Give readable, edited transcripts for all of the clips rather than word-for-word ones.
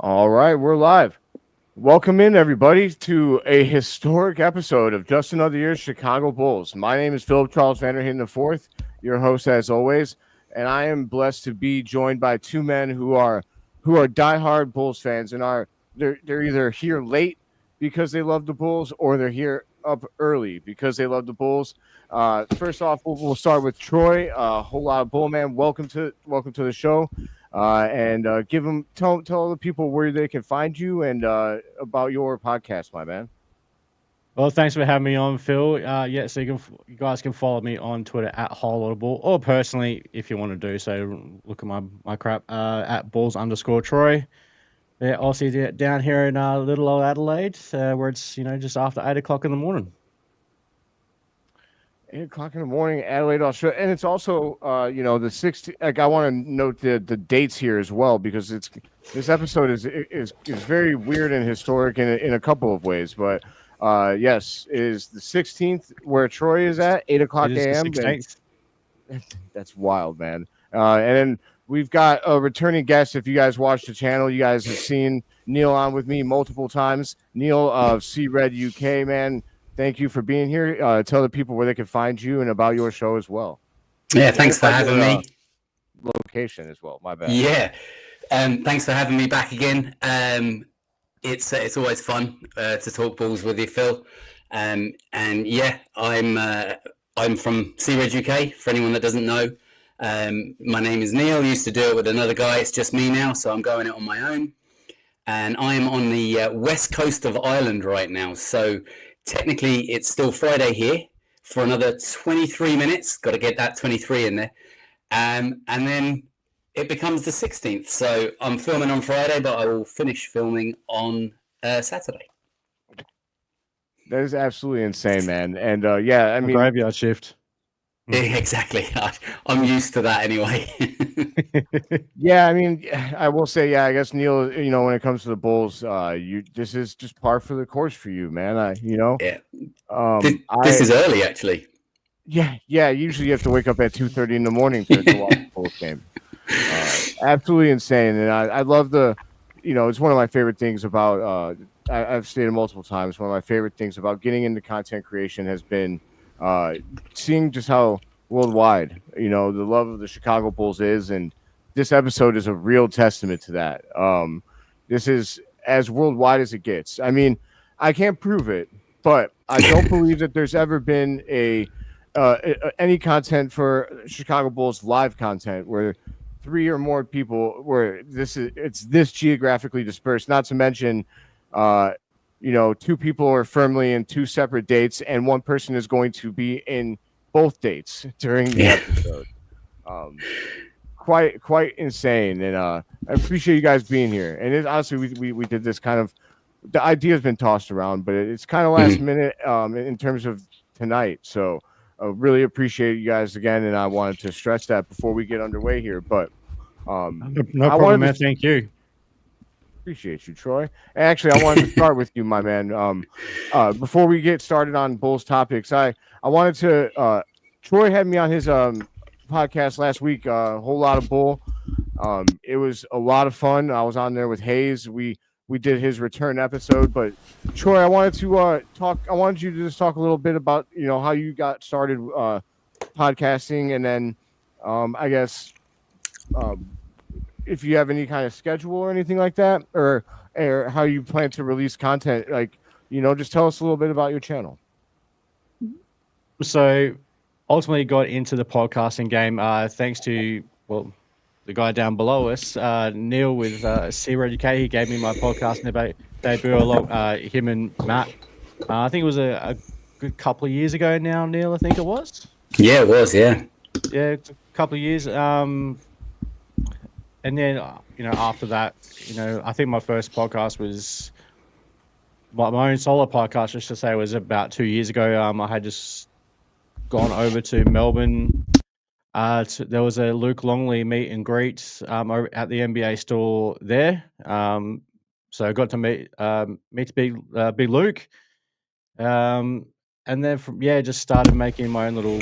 All right, we're live. Welcome in, everybody, to a historic episode of Just Another Year's Chicago Bulls. My name is Philip Charles Vanderheen IV, your host as always, and I am blessed to be joined by two men who are diehard Bulls fans, and they're either here late because they love the Bulls, or they're here up early because they love the Bulls. First off, we'll start with Troy. Whole lot of Bull man. Welcome to the show. And tell the people where they can find you and about your podcast, my man. Well, thanks for having me on, Phil. So you guys can follow me on Twitter at @whole or personally, if you want to do so, look at my crap at balls_Troy. Yeah, Aussie down here in little old Adelaide, where it's just after 8 o'clock in the morning. 8 o'clock in the morning, Adelaide, Australia, and it's also the 16th. Like, I want to note the dates here as well, because this episode is very weird and historic in a couple of ways. But yes, is the 16th where Troy is at 8 o'clock a.m. That's wild, man. And then we've got a returning guest. If you guys watch the channel, you guys have seen Neill on with me multiple times. Neill of C Red UK, man. Thank you for being here. Tell the people where they can find you and about your show as well. Yeah, thanks for having me. Location as well. My bad. Yeah, thanks for having me back again. It's always fun to talk balls with you, Phil. And yeah, I'm from C Red UK. For anyone that doesn't know, my name is Neill. I used to do it with another guy. It's just me now, so I'm going it on my own. And I am on the west coast of Ireland right now, so. Technically, it's still Friday here for another 23 minutes. Got to get that 23 in there. And then it becomes the 16th. So I'm filming on Friday, but I will finish filming on Saturday. That is absolutely insane, man. And yeah, I mean, graveyard shift. Yeah, exactly. I'm used to that anyway. Yeah, I mean, I will say, yeah, I guess Neill, when it comes to the Bulls, this is just par for the course for you, man. Yeah. This is early, actually. Yeah. Usually you have to wake up at 2:30 in the morning to watch the Bulls game. Absolutely insane, and I love it's one of my favorite things about. I've stated multiple times, one of my favorite things about getting into content creation has been seeing just how worldwide, the love of the Chicago Bulls is, and this episode is a real testament to that. This is as worldwide as it gets. I mean, I can't prove it, but I don't believe that there's ever been any content for Chicago Bulls live content where 3 or more people, where it's this geographically dispersed. Not to mention, 2 people are firmly in 2 separate dates, and one person is going to be in both dates during the episode. Quite insane, and I appreciate you guys being here. And honestly, we did this kind of. The idea has been tossed around, but it's kind of last minute in terms of tonight. So I really appreciate you guys again, and I wanted to stress that before we get underway here. But no problem, man. Thank you. Appreciate you, Troy. Actually, I wanted to start with you, my man. Before we get started on Bulls topics, I wanted to. Troy had me on his podcast last week. Whole lot of Bull. It was a lot of fun. I was on there with Hayes. We did his return episode. But Troy, I wanted to talk. I wanted you to just talk a little bit about how you got started podcasting, and then I guess. If you have any kind of schedule or anything like that, or how you plan to release content, just tell us a little bit about your channel. So ultimately got into the podcasting game thanks to, the guy down below us, Neill with C Red UK. He gave me my podcasting debut along him and Matt. I think it was a good couple of years ago now, Neill, I think it was. Yeah, it was, yeah. Yeah, it's a couple of years. And then, after that, I think my first podcast was my own solo podcast, just to say, was about 2 years ago. I had just gone over to Melbourne. There was a Luke Longley meet and greet at the NBA store there. So I got to meet Big Luke. And then just started making my own little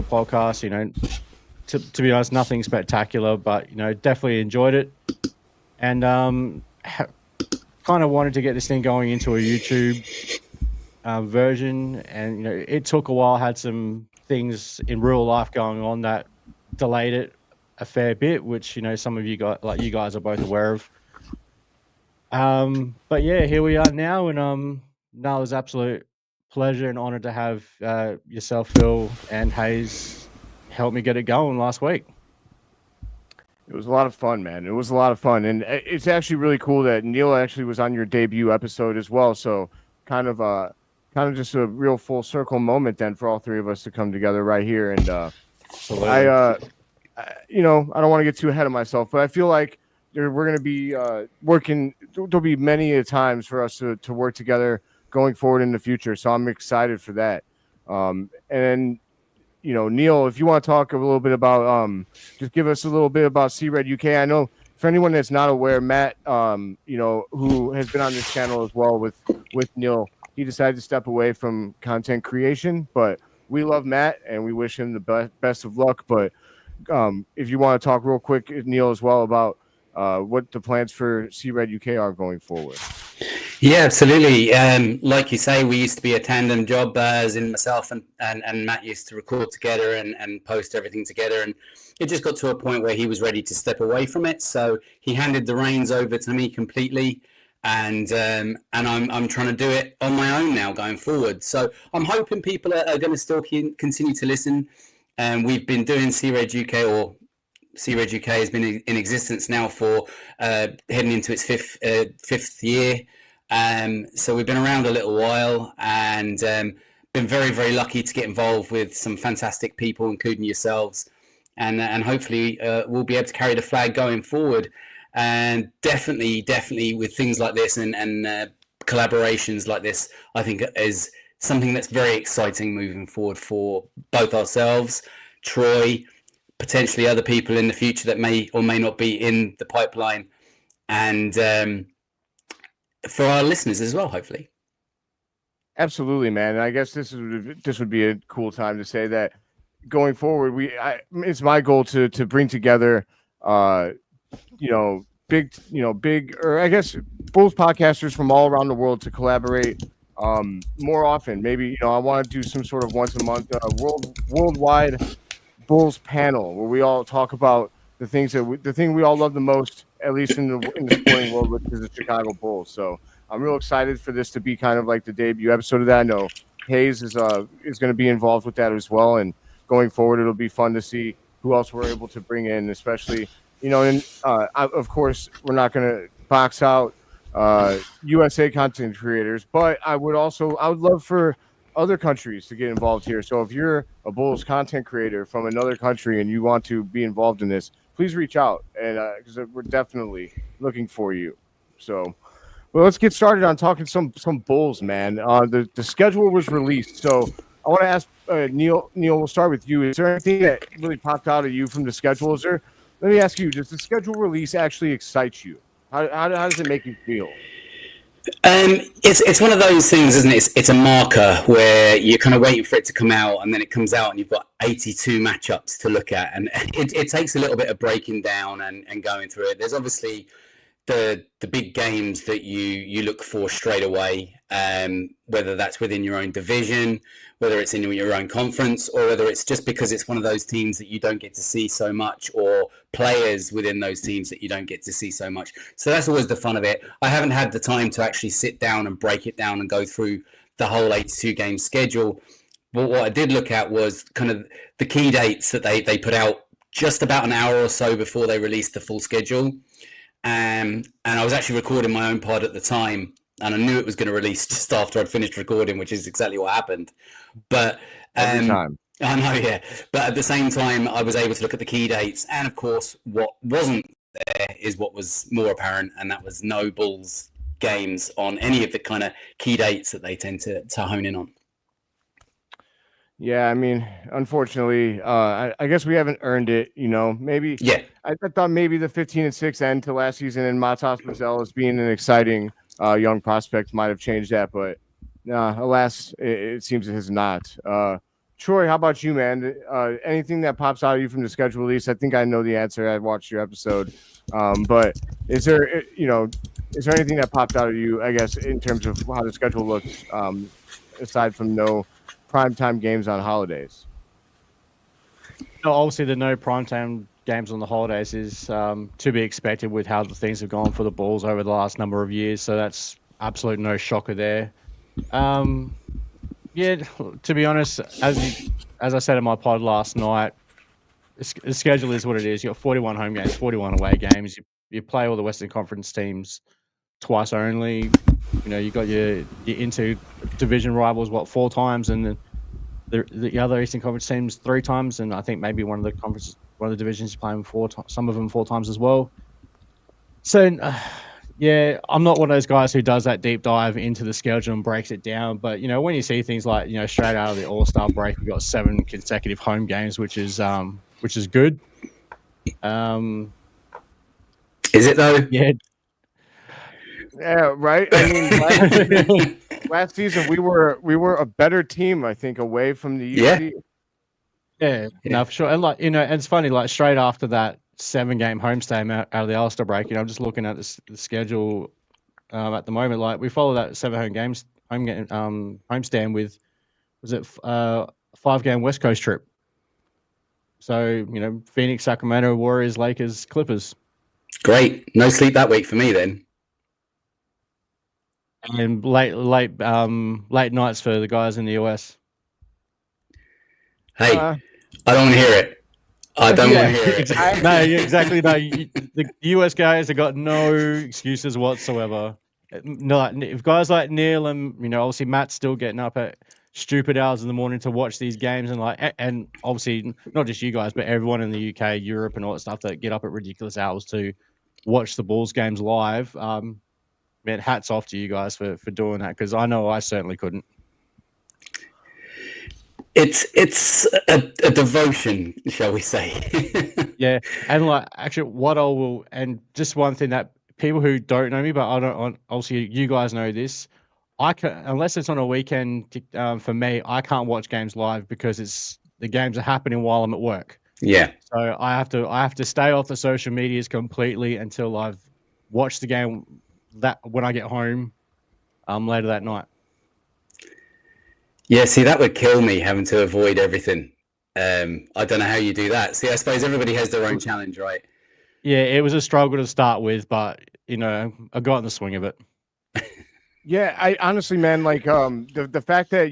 podcast, to be honest, nothing spectacular, but definitely enjoyed it. And kind of wanted to get this thing going into a YouTube version, and it took a while. Had some things in real life going on that delayed it a fair bit, which some of you guys are both aware of. But yeah, here we are now, and no, it was absolute pleasure and honor to have yourself, Phil, and Hayes help me get it going last week. It was a lot of fun, man. It was a lot of fun, and it's actually really cool that Neill actually was on your debut episode as well. So kind of just a real full circle moment then for all three of us to come together right here. And I don't want to get too ahead of myself, but I feel like we're going to be working. There'll be many times for us to work together going forward in the future. So I'm excited for that. And Neill, if you want to talk a little bit about, just give us a little bit about C-Red UK. I know for anyone that's not aware, Matt, who has been on this channel as well with Neill, he decided to step away from content creation, but we love Matt and we wish him the best of luck. But if you want to talk real quick, Neill, as well about what the plans for C-Red UK are going forward. Yeah, absolutely. Like you say, we used to be a tandem job, as in myself and Matt used to record together and post everything together. And it just got to a point where he was ready to step away from it. So he handed the reins over to me completely. And I'm trying to do it on my own now going forward. So I'm hoping people are going to still continue to listen. We've been doing C-Red UK, or C-Red UK has been in existence now for heading into its fifth year. So we've been around a little while and been very, very lucky to get involved with some fantastic people, including yourselves. And hopefully we'll be able to carry the flag going forward. And definitely with things like this and collaborations like this, I think is something that's very exciting moving forward for both ourselves, Troy, potentially other people in the future that may or may not be in the pipeline, and for our listeners as well, hopefully. Absolutely, man. And I guess this would be a cool time to say that going forward, it's my goal to bring together, big, or I guess Bulls podcasters from all around the world to collaborate more often. Maybe, I want to do some sort of once a month worldwide Bulls panel where we all talk about the thing we all love the most, at least in the sporting world, which is the Chicago Bulls. So I'm real excited for this to be kind of like the debut episode of that. I know Hayes is going to be involved with that as well, and going forward, it'll be fun to see who else we're able to bring in, especially, of course, we're not going to box out USA content creators, but I would love for other countries to get involved here. So if you're a Bulls content creator from another country and you want to be involved in this, please reach out, and because we're definitely looking for you. So, well, let's get started on talking some Bulls, man. The schedule was released, so I want to ask Neill. Neill, we'll start with you. Is there anything that really popped out at you from the schedule? Let me ask you: does the schedule release actually excite you? How does it make you feel? It's one of those things, isn't it? It's a marker where you're kind of waiting for it to come out, and then it comes out, and you've got 82 matchups to look at, and it takes a little bit of breaking down and going through it. There's obviously the big games that you look for straight away, whether that's within your own division, whether it's in your own conference, or whether it's just because it's one of those teams that you don't get to see so much, or players within those teams that you don't get to see so much. So that's always the fun of it. I haven't had the time to actually sit down and break it down and go through the whole 82 game schedule. But what I did look at was kind of the key dates that they put out just about an hour or so before they released the full schedule. And I was actually recording my own pod at the time, and I knew it was going to release just after I'd finished recording, which is exactly what happened. But every time. I know, yeah. But at the same time, I was able to look at the key dates, and of course, what wasn't there is what was more apparent, and that was no Bulls games on any of the kind of key dates that they tend to hone in on. Yeah, I mean, unfortunately, I guess we haven't earned it. Maybe. Yeah. I thought maybe the 15-6 end to last season and Matas Mazel as being an exciting young prospect might have changed that, but alas, it seems it has not. Troy, how about you, man? Anything that pops out of you from the schedule release? I think I know the answer. I watched your episode, but is there, is there anything that popped out of you, I guess, in terms of how the schedule looks, aside from no primetime games on holidays? No, obviously, the no primetime games on the holidays is to be expected with how the things have gone for the Bulls over the last number of years. So that's absolute no shocker there. Yeah, to be honest, as I said in my pod last night, the schedule is what it is. You got 41 home games, 41 away games. You play all the Western Conference teams twice only. You got your inter-division rivals 4 times, and then the other Eastern Conference teams 3 times, and I think maybe one of the divisions you play them 4 times, some of them 4 times as well. So, yeah, I'm not one of those guys who does that deep dive into the schedule and breaks it down. But when you see things like straight out of the All-Star break, we got 7 consecutive home games, which is good. Is it though? Yeah. Yeah, right. I mean, last season we were a better team, I think, away from the UC. Yeah, no, for sure. And and it's funny, straight after that 7-game homestand out of the All-Star break, I'm just looking at the schedule at the moment. We follow that 7 homestand with, was it 5-game West Coast trip? So Phoenix, Sacramento, Warriors, Lakers, Clippers. Great. No sleep that week for me then. And late nights for the guys in the US. Hey, I don't want to hear it. I don't want to hear it. No, exactly. No, the US guys have got no excuses whatsoever. No, if guys like Neill and obviously Matt's still getting up at stupid hours in the morning to watch these games, and obviously not just you guys, but everyone in the UK, Europe, and all that stuff that get up at ridiculous hours to watch the Bulls games live. Man, hats off to you guys for doing that, because I know I certainly couldn't. It's a devotion, shall we say? Yeah, and actually, and just one thing that people who don't know me, but I don't. Obviously, you guys know this. I can, unless it's on a weekend. For me, I can't watch games live because the games are happening while I'm at work. Yeah. So I have to stay off the social medias completely until I've watched the game. That when I get home, later that night. Yeah, see, that would kill me, having to avoid everything. I don't know how you do that. See, I suppose everybody has their own challenge, right? Yeah, it was a struggle to start with, but I got in the swing of it. Yeah, I honestly, man, the fact that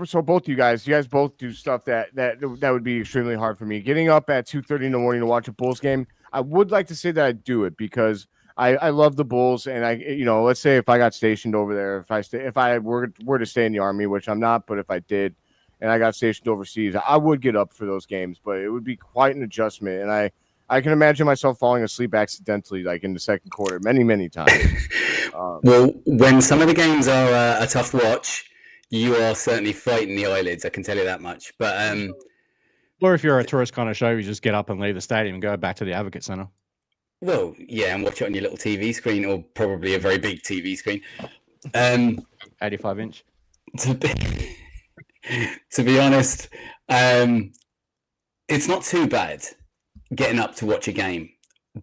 so both you guys both do stuff that would be extremely hard for me. Getting up at 2:30 in the morning to watch a Bulls game, I would like to say that I do it because I love the Bulls, and let's say if I got stationed over there, if I were to stay in the Army, which I'm not, but if I did, and I got stationed overseas, I would get up for those games, but it would be quite an adjustment, and I can imagine myself falling asleep accidentally, in the second quarter, many, many times. Well, when some of the games are a tough watch, you are certainly fighting the eyelids. I can tell you that much. But or if you're a tourist kind of show, you just get up and leave the stadium and go back to the Advocate Center. Well, yeah, and watch it on your little TV screen, or probably a very big TV screen. 85-inch. To be honest, it's not too bad getting up to watch a game.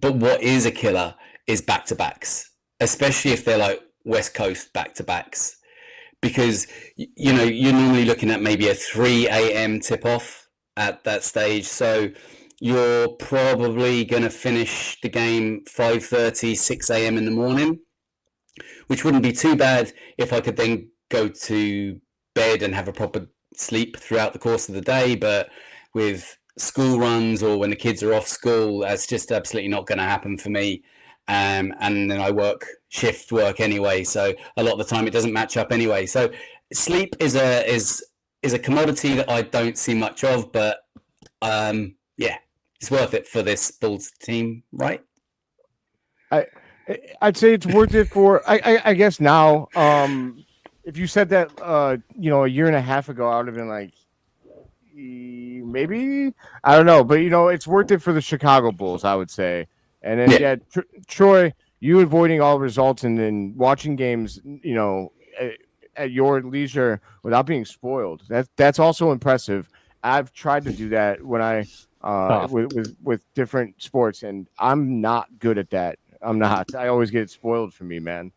But what is a killer is back-to-backs, especially if they're like West Coast back-to-backs. Because, you're normally looking at maybe a 3 a.m. tip-off at that stage. So you're probably going to finish the game 5:30, 6 a.m. in the morning, which wouldn't be too bad if I could then go to bed and have a proper sleep throughout the course of the day. But with school runs or when the kids are off school, that's just absolutely not going to happen for me. And then I shift work anyway, so a lot of the time it doesn't match up anyway. So sleep is a commodity that I don't see much of, but yeah, it's worth it for this Bulls team, right? I'd say it's worth it for I guess now. If you said that a year and a half ago, I would have been like, maybe, I don't know, but it's worth it for the Chicago Bulls, I would say. And then Troy, you avoiding all results and then watching games, at your leisure without being spoiled. That's also impressive. I've tried to do that when I with different sports, and I'm not good at that. I'm not. I always get spoiled for me, man.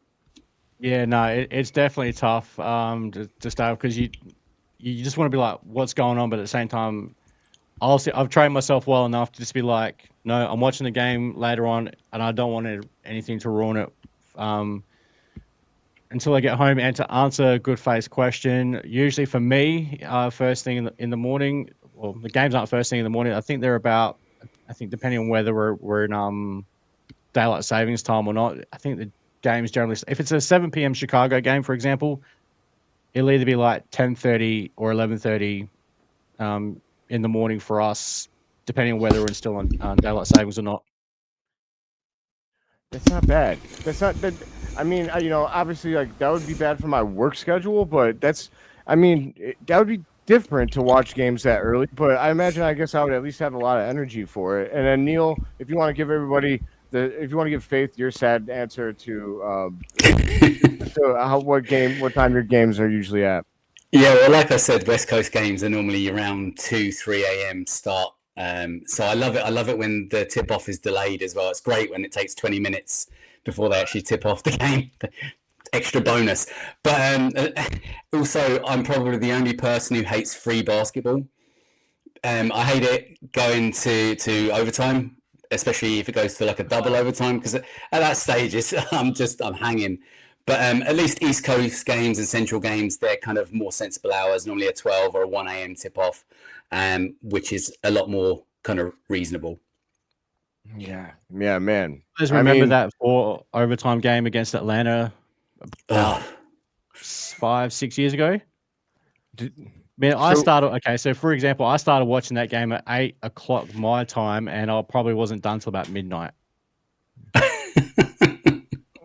Yeah, no, it's definitely tough to start because you just want to be like, what's going on, but at the same time, I've trained myself well enough to just be like, no, I'm watching the game later on, and I don't want anything to ruin it until I get home. And to answer a good face question, usually for me, first thing in the morning. Well, the games aren't first thing in the morning. I think they're about. I think depending on whether we're in daylight savings time or not. I think the games generally, if it's a 7 p.m. Chicago game, for example, it'll either be like 10:30 or 11:30 in the morning for us, depending on whether we're still on daylight savings or not. That's not bad. That's not that. I mean, obviously, like that would be bad for my work schedule, but that would be different to watch games that early. But I imagine, I guess, I would at least have a lot of energy for it. And then Neill, if you want to give everybody if you want to give Faith your sad answer to what time your games are usually at. Yeah, well, like I said, West Coast games are normally around 2-3 a.m. start. So I love it. I love it when the tip off is delayed as well. It's great when it takes 20 minutes before they actually tip off the game. Extra bonus. But also, I'm probably the only person who hates free basketball. I hate it going to overtime, especially if it goes to like a double overtime, because at that stage, I'm hanging. But at least East Coast games and Central games, they're kind of more sensible hours, normally a 12 or a 1 a.m. tip-off, which is a lot more kind of reasonable. Yeah, man. I just remember that 4 overtime game against Atlanta about 5-6 years ago. So for example, I started watching that game at 8 o'clock my time, and I probably wasn't done till about midnight.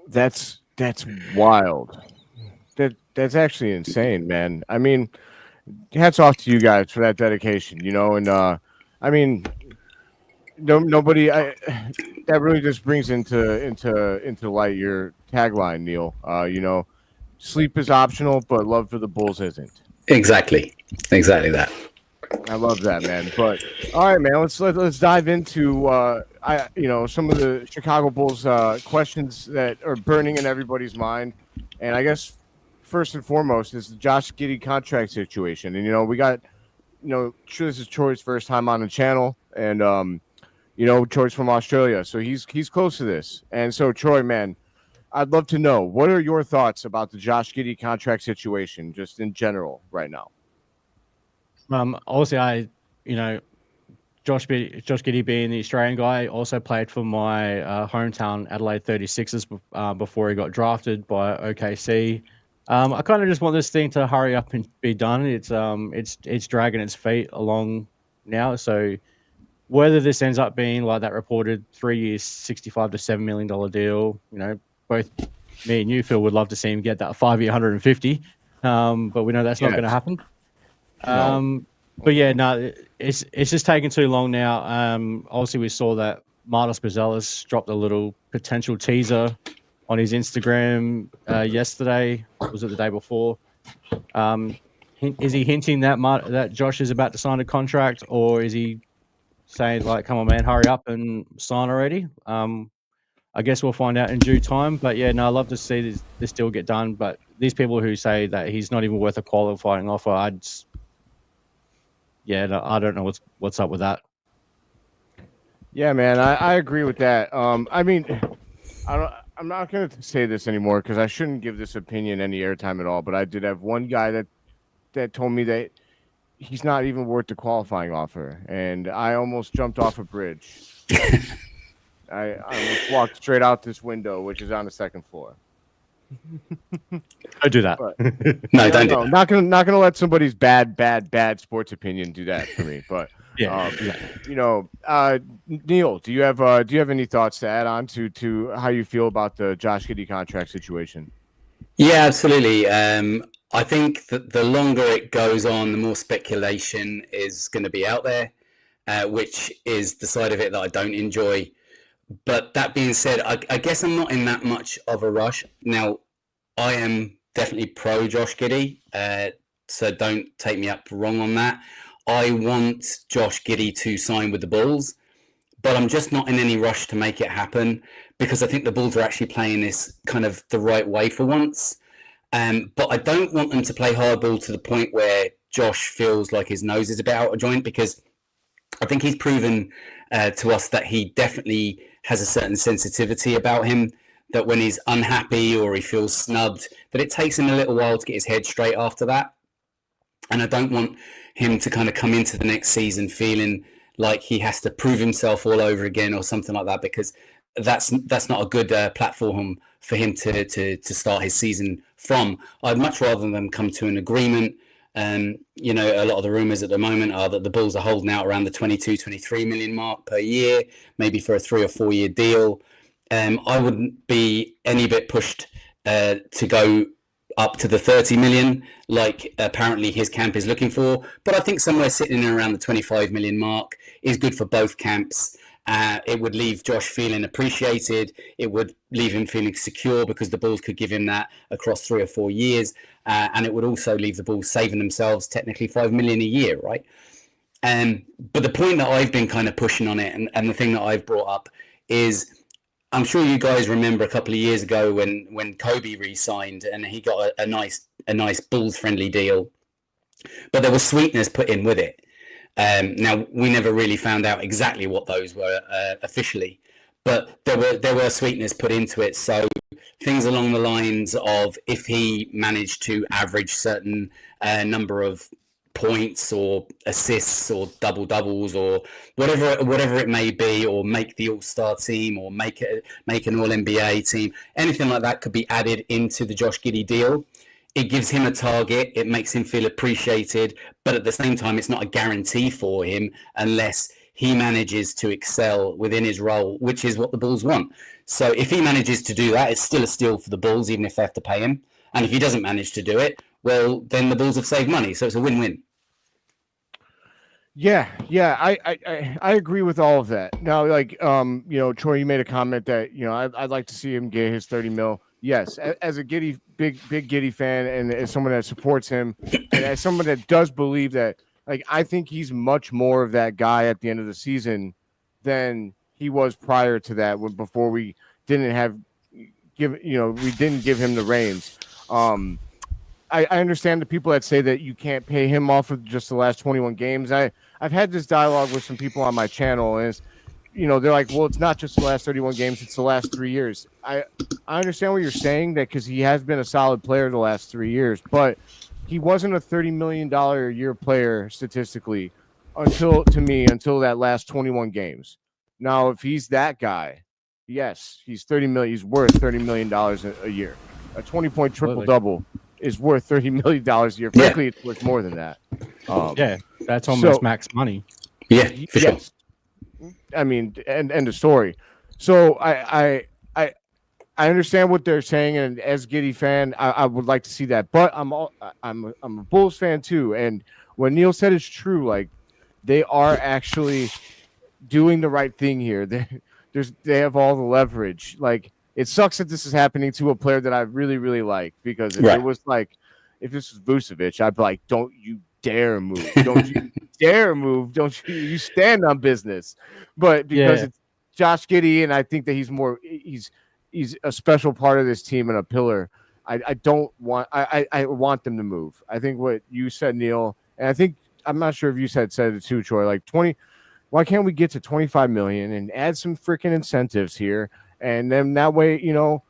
That's wild. That's actually insane, man. I mean, hats off to you guys for that dedication, and I mean, nobody. That really just brings into light your tagline, Neill. Sleep is optional, but love for the Bulls isn't. Exactly that. I love that, man. But all right, man, let's dive into some of the Chicago Bulls questions that are burning in everybody's mind. And I guess first and foremost is the Josh Giddey contract situation. And we got sure this is Troy's first time on the channel, and Troy's from Australia, so he's close to this. And so Troy, man, I'd love to know, what are your thoughts about the Josh Giddey contract situation just in general right now? Obviously, Josh Giddey being the Australian guy, also played for my hometown Adelaide 36ers before he got drafted by OKC. I kind of just want this thing to hurry up and be done. It's dragging its feet along now. So whether this ends up being like that reported 3 years, $65 to $7 million deal, both me and you, Phil, would love to see him get that 5-year, 150. But we know that's not going to happen. No. But yeah, no, it's just taking too long now. Obviously, we saw that Martis Bazelis dropped a little potential teaser on his Instagram yesterday. Was it the day before? Is he hinting that Josh is about to sign a contract, or is he saying like, "Come on, man, hurry up and sign already"? I guess we'll find out in due time. But yeah, no, I'd love to see this deal get done. But these people who say that he's not even worth a qualifying offer, I don't know what's up with that. Yeah, man, I agree with that. I mean, I'm not going to say this anymore because I shouldn't give this opinion any airtime at all. But I did have one guy that told me that he's not even worth the qualifying offer, and I almost jumped off a bridge. I almost walked straight out this window, which is on the second floor. Don't do that. But, no, don't do that. Not gonna let somebody's bad sports opinion do that for me. But Neill, do you have any thoughts to add on to how you feel about the Josh Giddey contract situation? Yeah, absolutely. I think that the longer it goes on, the more speculation is going to be out there, which is the side of it that I don't enjoy. But that being said, I guess I'm not in that much of a rush. Now, I am definitely pro Josh Giddey, so don't take me up wrong on that. I want Josh Giddey to sign with the Bulls, but I'm just not in any rush to make it happen because I think the Bulls are actually playing this kind of the right way for once. But I don't want them to play hardball to the point where Josh feels like his nose is a bit out of joint, because I think he's proven to us that he definitely has a certain sensitivity about him, that when he's unhappy or he feels snubbed, that it takes him a little while to get his head straight after that. And I don't want him to kind of come into the next season feeling like he has to prove himself all over again or something like that, because that's not a good platform for him to start his season from. I'd much rather them come to an agreement. You know, a lot of the rumors at the moment are that the Bulls are holding out around the 22, 23 million mark per year, maybe for a 3 or 4 year deal. I wouldn't be any bit pushed to go up to the 30 million like apparently his camp is looking for, but I think somewhere sitting around the 25 million mark is good for both camps. It would leave Josh feeling appreciated. It would leave him feeling secure because the Bulls could give him that across 3 or 4 years, and it would also leave the Bulls saving themselves technically 5 million a year, right? But the point that I've been kind of pushing on it, and the thing that I've brought up is, I'm sure you guys remember a couple of years ago when Kobe re-signed and he got a nice Bulls friendly deal, but there was sweetness put in with it. Now we never really found out exactly what those were officially, but there were sweetness put into it. So things along the lines of, if he managed to average certain number of points or assists or double doubles or whatever it may be, or make the all-star team, or make an all-NBA team, anything like that could be added into the Josh Giddey deal. It gives him a target, it makes him feel appreciated, but at the same time it's not a guarantee for him unless he manages to excel within his role, which is what the Bulls want. So if he manages to do that, it's still a steal for the Bulls, even if they have to pay him. And if he doesn't manage to do it, well, then the Bulls have saved money, so it's a win-win. Yeah, I agree with all of that. Now, like, you know, Troy, you made a comment that, you know, I'd like to see him get his 30 mil. Yes, as a big Giddey fan, and as someone that supports him, and as someone that does believe that, like, I think he's much more of that guy at the end of the season than he was prior to that, before we didn't give him the reins. I understand the people that say that you can't pay him off of just the last 21 games. I've had this dialogue with some people on my channel, and it's, you know, they're like, well, it's not just the last 31 games, it's the last 3 years. I understand what you're saying, that because he has been a solid player the last 3 years, but he wasn't a $30 million a year player statistically until that last 21 games. Now, if he's that guy, yes, he's 30 million. He's worth $30 million a year. A 20-point triple-double is worth $30 million a year. Frankly, it's worth more than that. Yeah, that's almost max money. Yeah, for sure. I mean, end of story. So I understand what they're saying, and as Giddey fan, I would like to see that. But I'm a Bulls fan too, and what Neill said is true. Like, they are actually doing the right thing here. They have all the leverage. Like, it sucks that this is happening to a player that I really, really like, because if it was like, if this was Vucevic, I'd be like, don't you dare move. Don't you dare move. Don't you stand on business. But because it's Josh Giddey, and I think that he's a special part of this team and a pillar, I want them to move. I think what you said, Neill, and I think, I'm not sure if you said it too, Troy, like 20, why can't we get to 25 million and add some freaking incentives here? And then that way, you know,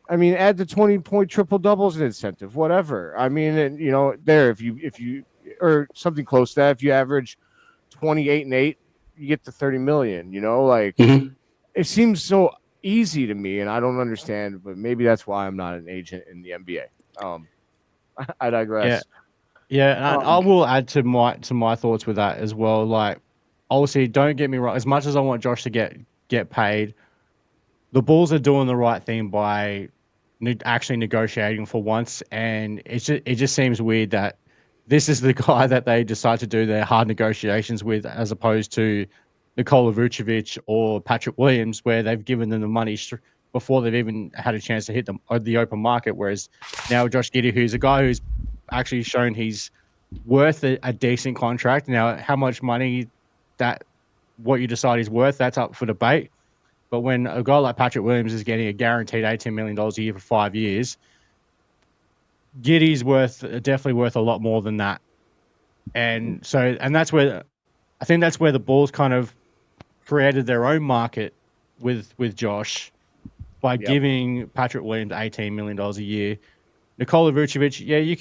I mean, add the 20-point triple doubles an incentive, whatever. I mean, and, you know, there, if you or something close to that, if you average 28 and 8, you get to 30 million, you know, like it seems so easy to me, and I don't understand, but maybe that's why I'm not an agent in the NBA. I digress. Yeah, and I will add to my thoughts with that as well. Like, obviously, don't get me wrong, as much as I want Josh to get paid, the Bulls are doing the right thing by actually negotiating for once, and it just seems weird that this is the guy that they decide to do their hard negotiations with, as opposed to Nikola Vucevic or Patrick Williams, where they've given them the money before they've even had a chance to hit the open market. Whereas now Josh Giddey, who's a guy who's actually shown he's worth a decent contract. Now, how much money that what you decide he's worth, that's up for debate. But when a guy like Patrick Williams is getting a guaranteed $18 million a year for 5 years, Giddy's definitely worth a lot more than that. And that's where I think that's where the Bulls kind of created their own market with Josh by giving Patrick Williams $18 million a year. Nikola Vucevic, yeah, you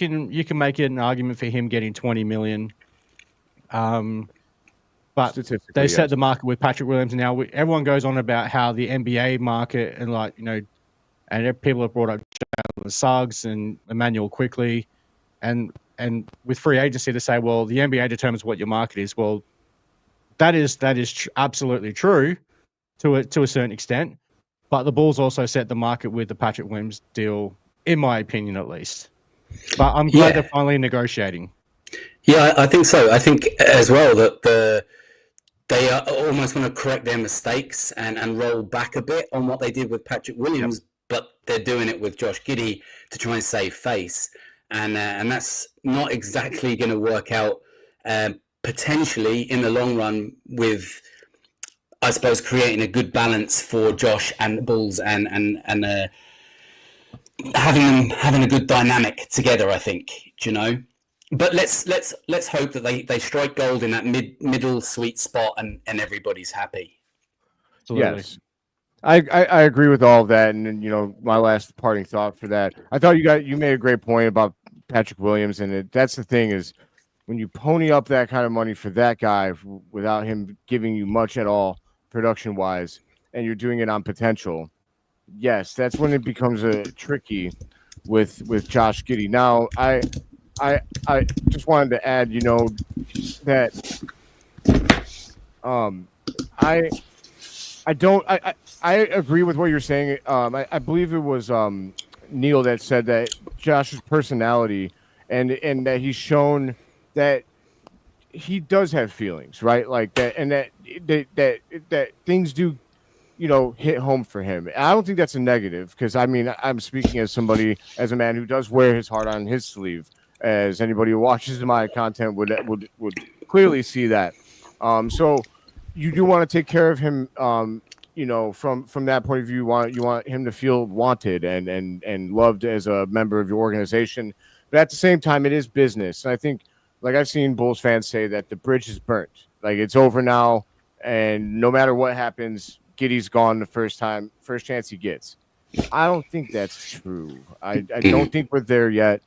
can make an argument for him getting $20 million. But they set the market with Patrick Williams. Now everyone goes on about how the NBA market and and people have brought up Jalen Suggs and Emmanuel Quickly, and with free agency to say, well, the NBA determines what your market is. Well, that is absolutely true to a certain extent, but the Bulls also set the market with the Patrick Williams deal, in my opinion, at least. But I'm glad they're finally negotiating. Yeah, I think so. I think as well that they almost want to correct their mistakes and roll back a bit on what they did with Patrick Williams, but they're doing it with Josh Giddey to try and save face. And that's not exactly going to work out potentially in the long run with, I suppose, creating a good balance for Josh and the Bulls and having a good dynamic together, I think, But let's hope that they strike gold in that middle sweet spot and everybody's happy. Absolutely. Yes. I agree with all of that, and my last parting thought for that. I thought you made a great point about Patrick Williams, and that's the thing is when you pony up that kind of money for that guy without him giving you much at all production wise, and you're doing it on potential. Yes, that's when it becomes tricky with Josh Giddey. Now, I just wanted to add, that I agree with what you're saying. I believe it was Neill that said that Josh's personality and that he's shown that he does have feelings, right? Like that, and that things do, hit home for him. I don't think that's a negative because I'm speaking as a man who does wear his heart on his sleeve. As anybody who watches my content would clearly see that. So you do want to take care of him. From that point of view, you want him to feel wanted and loved as a member of your organization. But at the same time, it is business. And I think, like I've seen Bulls fans say that the bridge is burnt. Like it's over now, and no matter what happens, Giddey's gone the first chance he gets. I don't think that's true. I don't think we're there yet.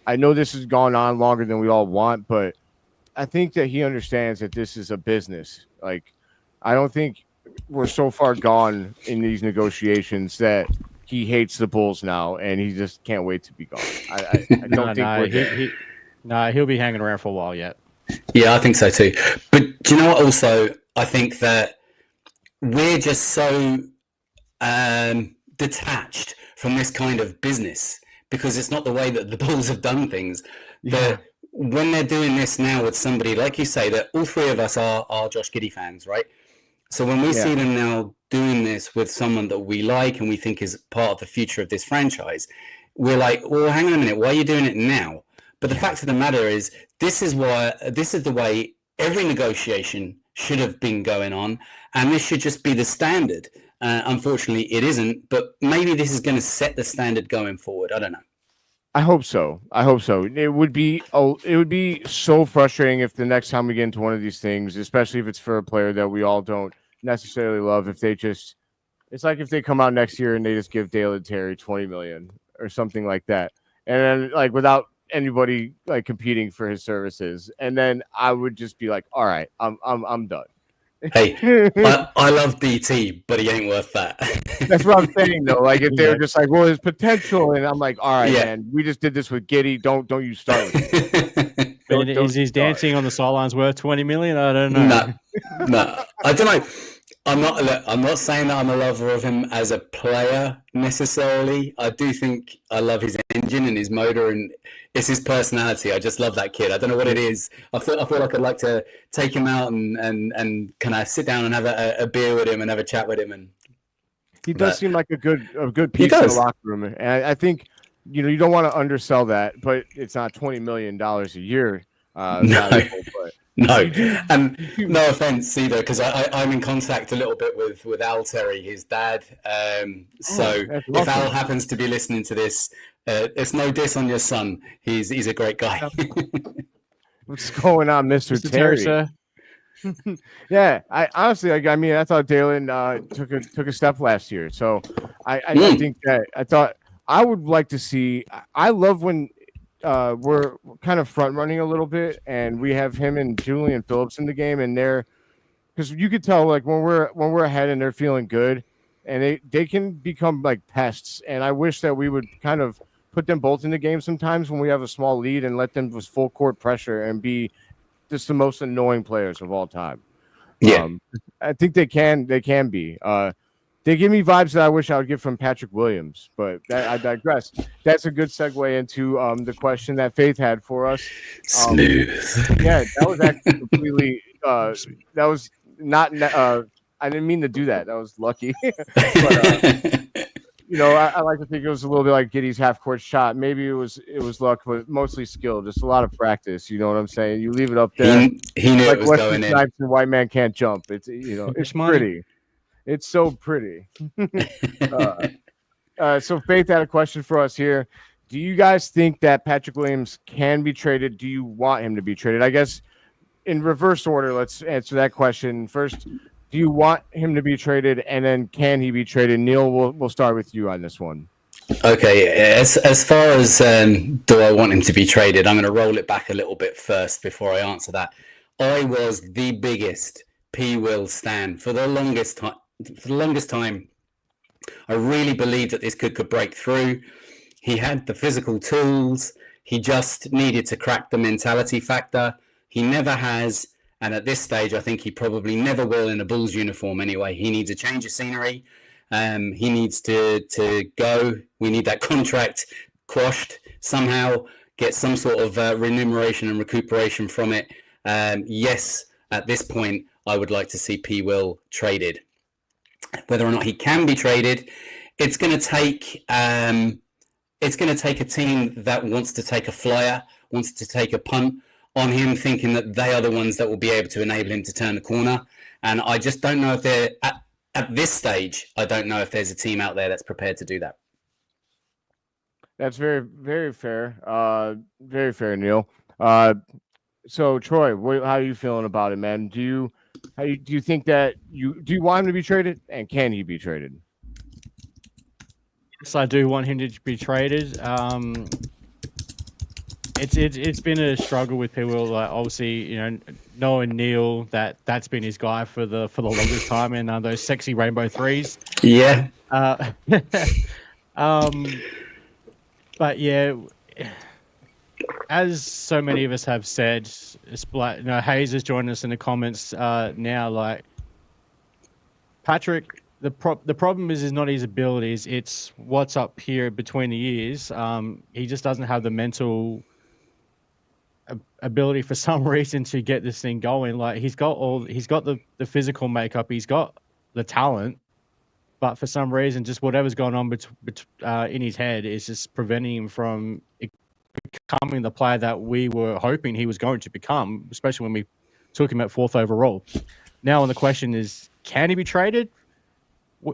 I know this has gone on longer than we all want, but I think that he understands that this is a business. Like, I don't think we're so far gone in these negotiations that he hates the Bulls now and he just can't wait to be gone. I don't think he'll be hanging around for a while yet. Yeah, I think so too. But do you know what? Also, I think that we're just so detached from this kind of business because it's not the way that the Bulls have done things. Yeah. When they're doing this now with somebody, like you say, that all three of us are Josh Giddey fans, right? So when we see them now doing this with someone that we like and we think is part of the future of this franchise, we're like, well, hang on a minute, why are you doing it now? But the fact of the matter is, this is the way every negotiation should have been going on, and this should just be the standard. Unfortunately, it isn't, but maybe this is going to set the standard going forward. I don't know. I hope so. It would be so frustrating if the next time we get into one of these things, especially if it's for a player that we all don't necessarily love, it's like if they come out next year and they just give Dale and Terry $20 million or something like that, and then like without anybody like competing for his services, and then I would just be like, all right, I'm done. Hey, I love DT, but he ain't worth that. That's what I'm saying, though. Like, if they're just like, well, his potential, and I'm like, all right, man, we just did this with Giddey. Don't you start with it. Is his dancing on the sidelines worth $20 million? I don't know. No, I don't know. I'm not saying that I'm a lover of him as a player necessarily. I do think I love his engine and his motor, and it's his personality. I just love that kid. I don't know what it is. I feel like I'd like to take him out and kind of sit down and have a beer with him and have a chat with him. And he does seem like a good piece of the locker room, and I think you don't want to undersell that, but it's not $20 million a year. No. No, You do. and You do. no offense either, because I'm in contact a little bit with Al Terry, his dad. So That's if Al awesome. happens to be listening to this, it's no diss on your son. He's a great guy. What's going on, Mr. Mr. Terry, Terry? sir. Yeah, I honestly, I mean, I thought Dalen took a step last year, so I Mm. think that I thought I would like to see. I love when we're kind of front running a little bit, and we have him and Julian Phillips in the game, and they're because you could tell like when we're ahead and they're feeling good, and they can become like pests, and I wish that we would kind of put them both in the game sometimes when we have a small lead and let them just full court pressure and be just the most annoying players of all time. Yeah. I think they can be. They give me vibes that I wish I would get from Patrick Williams, but I digress. That's a good segue into the question that Faith had for us. Smooth. Yeah, that was actually completely. That was not. I didn't mean to do that. That was lucky. But you know, I like to think it was a little bit like Giddy's half court shot. Maybe it was luck, but mostly skill. Just a lot of practice. You know what I'm saying? You leave it up there. he knew like it was Wesley going in. Snipes and White Man Can't Jump. It's it's pretty. It's so pretty. So Faith had a question for us here. Do you guys think that Patrick Williams can be traded? Do you want him to be traded? I guess in reverse order, let's answer that question first. Do you want him to be traded, and then can he be traded? Neill, we'll start with you on this one. Okay, as far as do I want him to be traded, I'm going to roll it back a little bit first before I answer that. I was the biggest P. Will stan for the longest time. For the longest time, I really believed that this kid could break through. He had the physical tools. He just needed to crack the mentality factor. He never has, and at this stage, I think he probably never will in a Bulls uniform anyway. He needs a change of scenery. He needs to go. We need that contract quashed somehow, get some sort of remuneration and recuperation from it. Yes, at this point, I would like to see P. Will traded. Whether or not he can be traded, it's going to take a team that wants to take a flyer, wants to take a punt on him, thinking that they are the ones that will be able to enable him to turn the corner. And I just don't know if they're at this stage. I don't know if there's a team out there that's prepared to do that. That's very, very fair. Very fair, Neill. So Troy, how are you feeling about it, man? Do you think that do you want him to be traded, and can he be traded? Yes, I do want him to be traded. It's been a struggle with people. Like obviously, knowing Neill, that's been his guy for the longest time, and those sexy rainbow threes. Yeah. But yeah, as so many of us have said, it's like, Hayes has joined us in the comments now. Like Patrick, the problem is not his abilities; it's what's up here between the ears. He just doesn't have the mental ability for some reason to get this thing going. Like he's got the physical makeup, he's got the talent, but for some reason, just whatever's going on in his head is just preventing him from becoming the player that we were hoping he was going to become, especially when we took him at 4th overall. Now, the question is, can he be traded?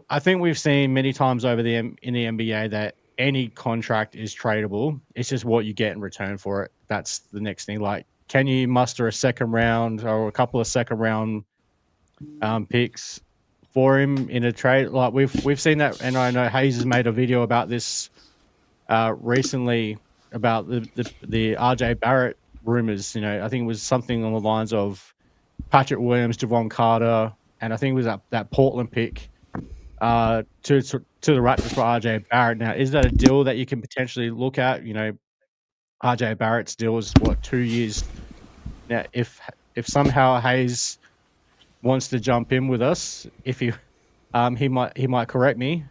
I think we've seen many times in the NBA that any contract is tradable. It's just what you get in return for it. That's the next thing. Like, can you muster a second round or a couple of second round picks for him in a trade? Like we've seen that, and I know Hayes has made a video about this recently about the RJ Barrett rumors. I think it was something on the lines of Patrick Williams, Javon Carter, and I think it was that Portland pick to the Raptors for RJ Barrett. Now, is that a deal that you can potentially look at? RJ Barrett's deal is 2 years. Now, if somehow Hayes wants to jump in with us, if he might correct me.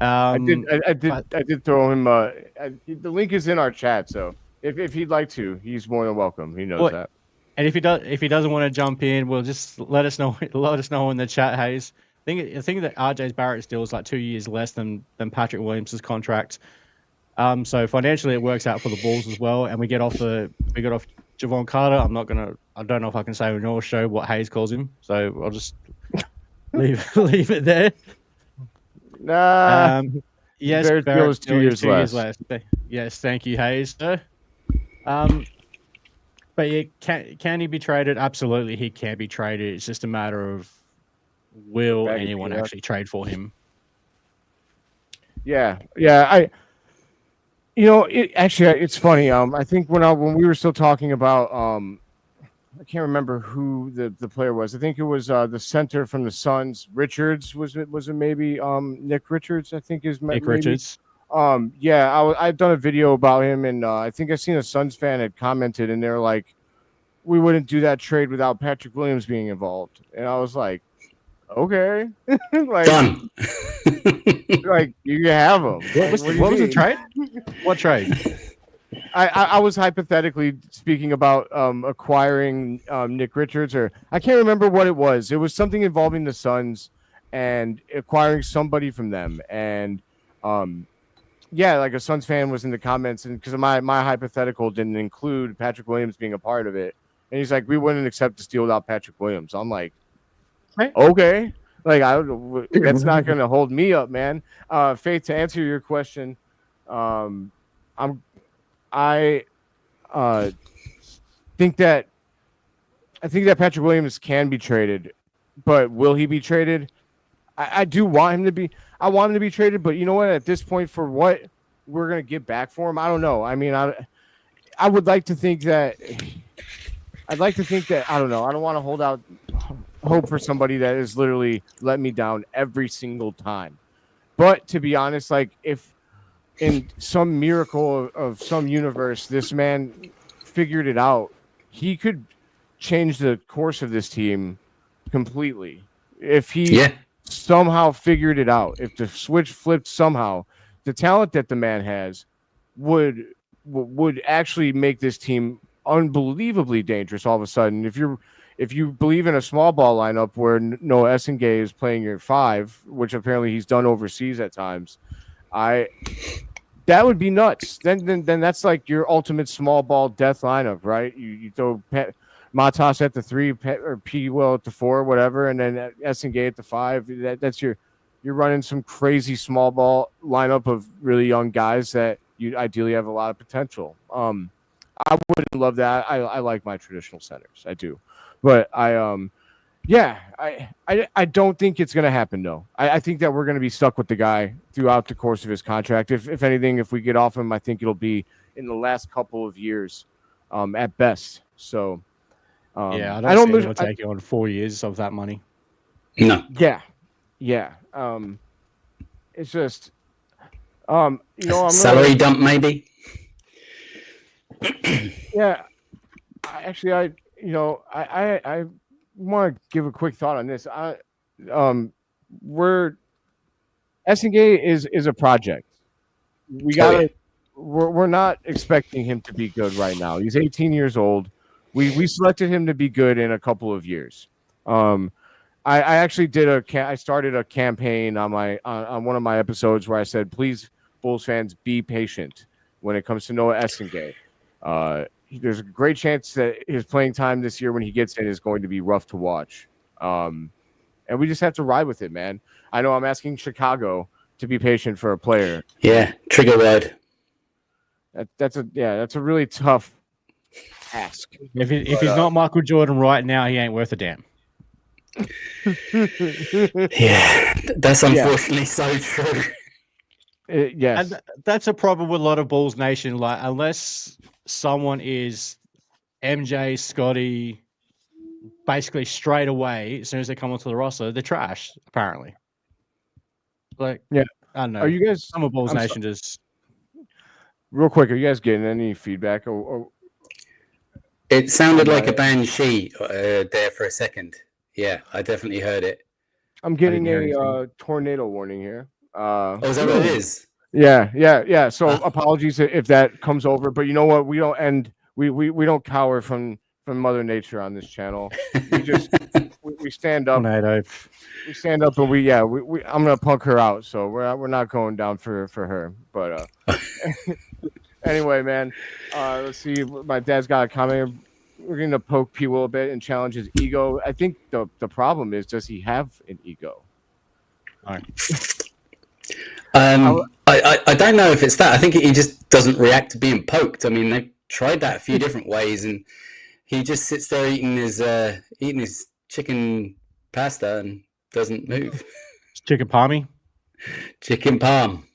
I did throw him. The link is in our chat, so if he'd like to, he's more than welcome. He knows that. And if he doesn't want to jump in, we'll just let us know. Let us know in the chat, Hayes. I think that RJ Barrett's deal is 2 years less than Patrick Williams' contract. So financially, it works out for the Bulls as well, and we get off Javon Carter. I'm not gonna I don't know if I can say on your show what Hayes calls him, so I'll just leave it there. Nah, Yes, Barrett Barrett is 2 years less. Yes, thank you, Hayes, sir. But yeah, can he be traded? Absolutely, he can be traded. It's just a matter of will Bag of anyone peanuts. actually trade for him? Yeah. It's funny. I think when we were still talking about, I can't remember who the player was. I think it was the center from the Suns. Richards was it maybe Nick Richards? I think is Nick maybe. Richards. I've done a video about him, and I think I seen a Suns fan had commented, and they're like, "We wouldn't do that trade without Patrick Williams being involved," and I was like, "Okay, like, Done. like you can have him." What was the trade? What trade? I was hypothetically speaking about acquiring Nick Richards, or I can't remember what it was. It was something involving the Suns and acquiring somebody from them, and like a Suns fan was in the comments, and because my hypothetical didn't include Patrick Williams being a part of it, and he's like, "We wouldn't accept a deal without Patrick Williams." I'm like, okay, like that's not going to hold me up, man. Faith, to answer your question, I think that Patrick Williams can be traded, but will he be traded? I do want him to be. I want him to be traded, but you know what? At this point, for what we're gonna get back for him, I don't know. I mean, I would like to think that. I'd like to think that I don't know. I don't want to hold out hope for somebody that has literally let me down every single time. But to be honest, like if in some miracle of some universe, this man figured it out, he could change the course of this team completely. If he somehow figured it out, if the switch flipped somehow, the talent that the man has would actually make this team unbelievably dangerous all of a sudden. If you believe in a small ball lineup where Noah Essengay is playing your 5, which apparently he's done overseas at times, that would be nuts. Then that's like your ultimate small ball death lineup, right? You throw Matas at the 3, or P. Will at the 4, whatever, and then Essengay at the 5. That's you're running some crazy small ball lineup of really young guys that you ideally have a lot of potential. I wouldn't love that. I like my traditional centers. I do. But I don't think it's going to happen, though. I think that we're going to be stuck with the guy throughout the course of his contract. If anything, if we get off him, I think it'll be in the last couple of years at best. So, I don't think we'll take it on 4 years of that money. No. Yeah. It's just, salary dump, maybe. Yeah. I want to give a quick thought on this. Essengay is a project. We're not expecting him to be good right now. He's 18 years old. We selected him to be good in a couple of years. I actually I started a campaign on one of my episodes where I said, please, Bulls fans, be patient when it comes to Noah Essengay. There's a great chance that his playing time this year when he gets in is going to be rough to watch. And we just have to ride with it, man. I know I'm asking Chicago to be patient for a player. Yeah, trigger word. That's a really tough ask. If he's not Michael Jordan right now, he ain't worth a damn. Yeah, that's unfortunately so true. Yes. And that's a problem with a lot of Bulls Nation. Like, unless someone is MJ, Scotty, basically straight away, as soon as they come onto the roster, they're trash, apparently. Like, I don't know. Are you guys? Some of Bulls Nation just. Real quick, are you guys getting any feedback? It sounded like a banshee there for a second. Yeah, I definitely heard it. I'm getting a tornado warning here. Is that what it is? Yeah. So apologies if that comes over, but you know what? We don't end. We don't cower from Mother Nature on this channel. We just we stand up. Tornado. We stand up, and we I'm gonna punk her out. So we're not going down for her. But anyway, man. Let's see. My dad's got a comment. we're going to poke P Will a bit and challenge his ego. I think the problem is, does he have an ego? No. I don't know if it's that. I think he just doesn't react to being poked. I mean, they've tried that a few different ways, and he just sits there eating his chicken pasta and doesn't move. Chicken palmy. Chicken palm.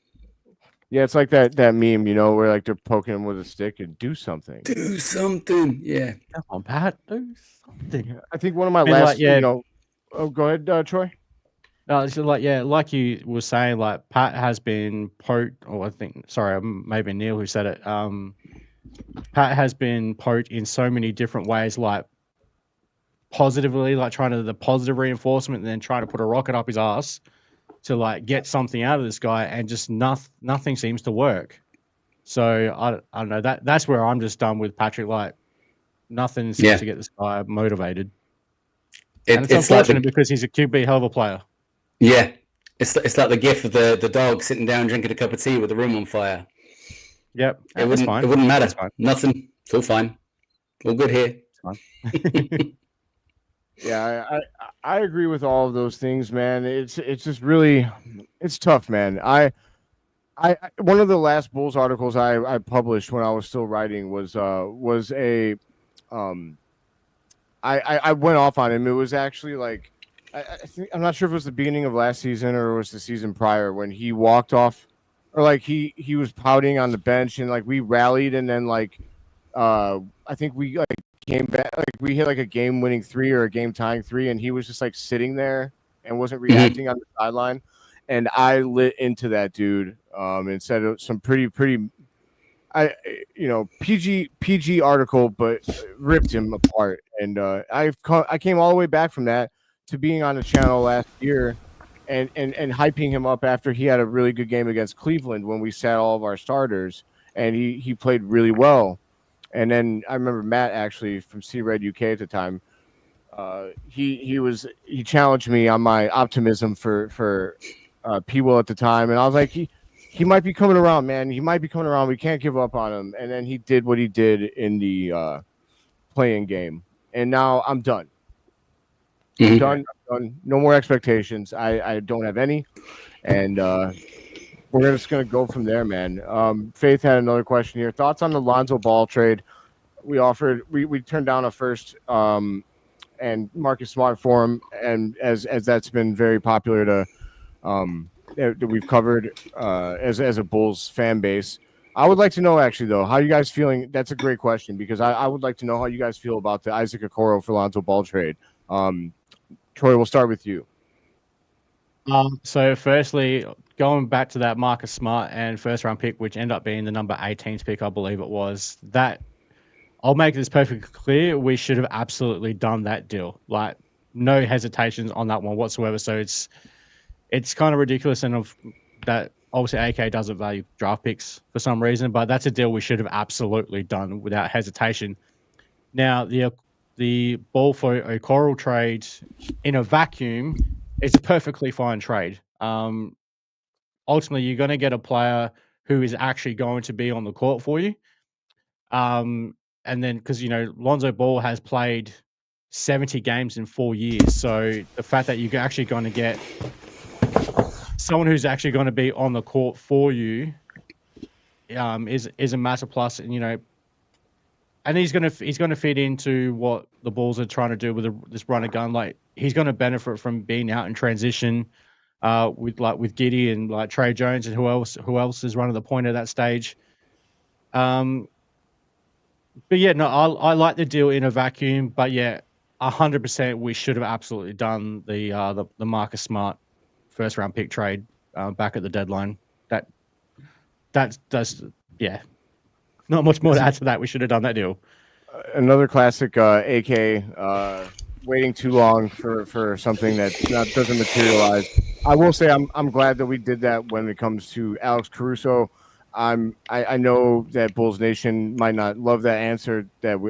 Yeah, it's like that meme, you know, where like they're poking him with a stick and do something. Do something. Yeah. Come on, Pat. Do something. I think one of my I mean, last, like, yeah. you know, oh, go ahead, Troy. No, it's like, yeah, like you were saying, like Pat has been poked, or I think, sorry, maybe Neill who said it. Pat has been poked in so many different ways, like positively, like trying to the positive reinforcement, and then trying to put a rocket up his ass to like get something out of this guy, and just nothing seems to work. So I don't know, that's where I'm just done with Patrick. Like nothing seems to get this guy motivated. And it's unfortunate like because he's a QB hell of a player. Yeah, it's like the gif of the dog sitting down drinking a cup of tea with the room on fire. Yep, it wouldn't matter. Nothing. It's all fine. All good here. Yeah, I agree with all of those things, man. It's just really, it's tough, man. I one of the last Bulls articles I published when I was still writing was a I went off on him. It was actually like I think, I'm not sure if it was the beginning of last season or it was the season prior when he walked off, or like he was pouting on the bench, and like we rallied, and then like I think we like came back, like we hit like a game winning 3 or a game tying 3, and he was just like sitting there and wasn't reacting on the sideline, and I lit into that dude and said some pretty PG article, but ripped him apart. And I came all the way back from that to being on the channel last year and hyping him up after he had a really good game against Cleveland when we sat all of our starters, and he played really well. And then I remember Matt, actually from C Red UK at the time, he challenged me on my optimism for P Will at the time, and I was like, he might be coming around, man. He might be coming around. We can't give up on him. And then he did what he did in the playing game, and now I'm done. I'm done. No more expectations. I don't have any, and we're just gonna go from there, man. Faith had another question here. Thoughts on the Lonzo Ball trade? We turned down a first and Marcus Smart for him, and as that's been very popular to that we've covered as a Bulls fan base. I would like to know, actually, though, how you guys feeling. That's a great question, because I would like to know how you guys feel about the Isaac Okoro for Lonzo Ball trade. Troy, we'll start with you. So firstly, going back to that Marcus Smart and first round pick, which ended up being the number 18th pick, I believe it was, that I'll make this perfectly clear. We should have absolutely done that deal. Like, no hesitations on that one whatsoever. So it's kind of ridiculous, and of that obviously AK doesn't value draft picks for some reason, but that's a deal we should have absolutely done without hesitation. Now, the Ball for Okoro trade in a vacuum is a perfectly fine trade. Ultimately, you're going to get a player who is actually going to be on the court for you. And then, because, Lonzo Ball has played 70 games in 4 years. So the fact that you're actually going to get someone who's actually going to be on the court for you is a massive plus. And, and he's going to fit into what the Bulls are trying to do with this run and gun. Like, he's going to benefit from being out in transition with Giddy and like Trey Jones and who else is running the point at that stage. But yeah, no, I like the deal in a vacuum. But yeah, 100% we should have absolutely done the Marcus Smart first round pick trade back at the deadline. That's yeah. Not much more to add to that. We should have done that deal. Another classic AK waiting too long for something that doesn't materialize. I will say I'm glad that we did that when it comes to Alex Caruso. I know that Bulls Nation might not love that answer.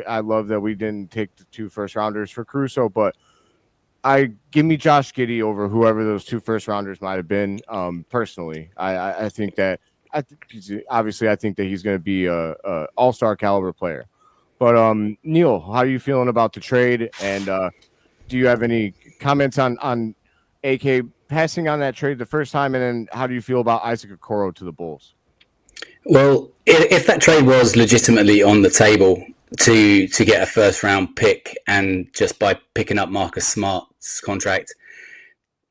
I love that we didn't take the 2 first rounders for Caruso, but give me Josh Giddey over whoever those 2 first rounders might have been. Personally, I think that. Obviously, I think that he's going to be a all-star caliber player, But Neill, how are you feeling about the trade? And do you have any comments on AK passing on that trade the first time? And then how do you feel about Isaac Okoro to the Bulls? Well, if that trade was legitimately on the table to get a first round pick, and just by picking up Marcus Smart's contract,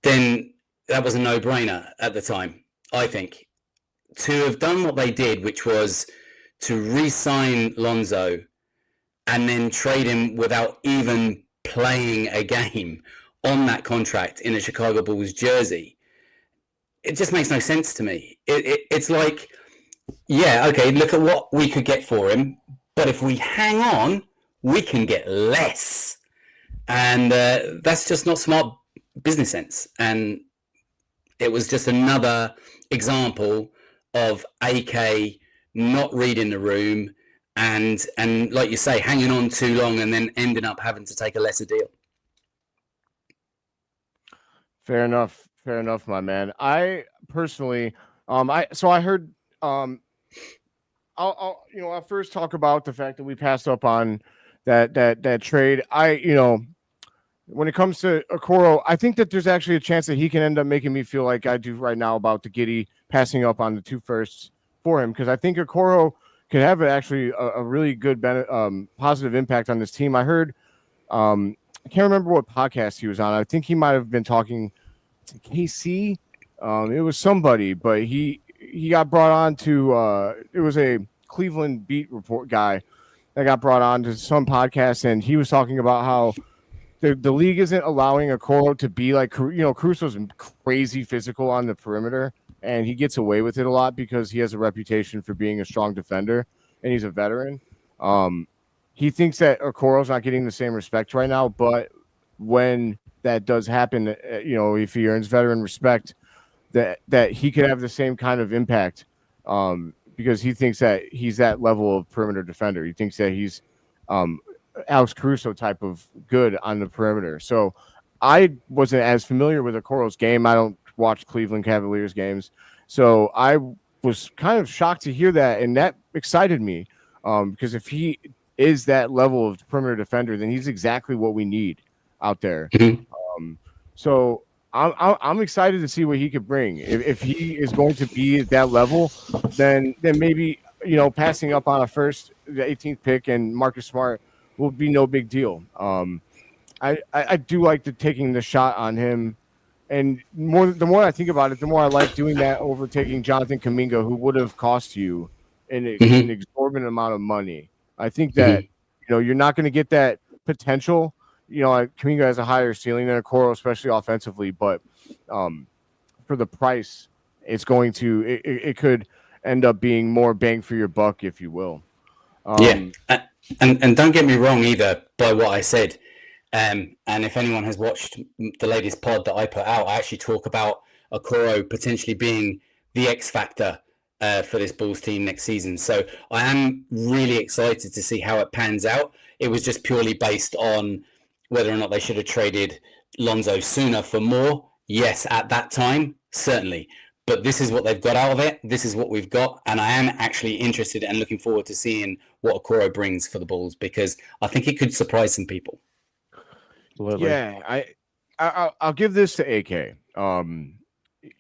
then that was a no brainer at the time. I think to have done what they did, which was to re-sign Lonzo and then trade him without even playing a game on that contract in a Chicago Bulls jersey, it just makes no sense to me. It's like, yeah, okay, look at what we could get for him, but if we hang on, we can get less. And that's just not smart business sense. And it was just another example of AK not reading the room and like you say, hanging on too long and then ending up having to take a lesser deal. Fair enough, my man. I personally, I heard, I'll first talk about the fact that we passed up on that trade. When it comes to Okoro, I think that there's actually a chance that he can end up making me feel like I do right now about the Giddey passing up on the 2 firsts for him, because I think Okoro could have actually a really good positive impact on this team. I heard, I can't remember what podcast he was on. I think he might have been talking to KC. It was somebody, but he got brought on to it was a Cleveland beat report guy that got brought on to some podcast, and he was talking about how the league isn't allowing Okoro to be like, Caruso's crazy physical on the perimeter, and he gets away with it a lot because he has a reputation for being a strong defender, and he's a veteran. He thinks that Okoro's not getting the same respect right now, but when that does happen, if he earns veteran respect, that he could have the same kind of impact, because he thinks that he's that level of perimeter defender. He thinks that he's Alex Caruso type of good on the perimeter. So I wasn't as familiar with Okoro's game. I don't watch Cleveland Cavaliers games. So I was kind of shocked to hear that, and that excited me, because if he is that level of perimeter defender, then he's exactly what we need out there. So I'm excited to see what he could bring. If he is going to be at that level, then maybe, passing up on the 18th pick and Marcus Smart will be no big deal. I do like taking the shot on him, and the more I think about it, the more I like doing that over taking Jonathan Kuminga, who would have cost you an exorbitant amount of money. I think that you're not going to get that potential. Kuminga has a higher ceiling than Okoro, especially offensively, but for the price, it's going to it could end up being more bang for your buck, if you will. And don't get me wrong either by what I said. And if anyone has watched the latest pod that I put out, I actually talk about Okoro potentially being the X factor for this Bulls team next season. So I am really excited to see how it pans out. It was just purely based on whether or not they should have traded Lonzo sooner for more. Yes, at that time, certainly. But this is what they've got out of it. This is what we've got. And I am actually interested and looking forward to seeing what Okoro brings for the Bulls, because I think it could surprise some people. Absolutely. Yeah, I'll give this to AK.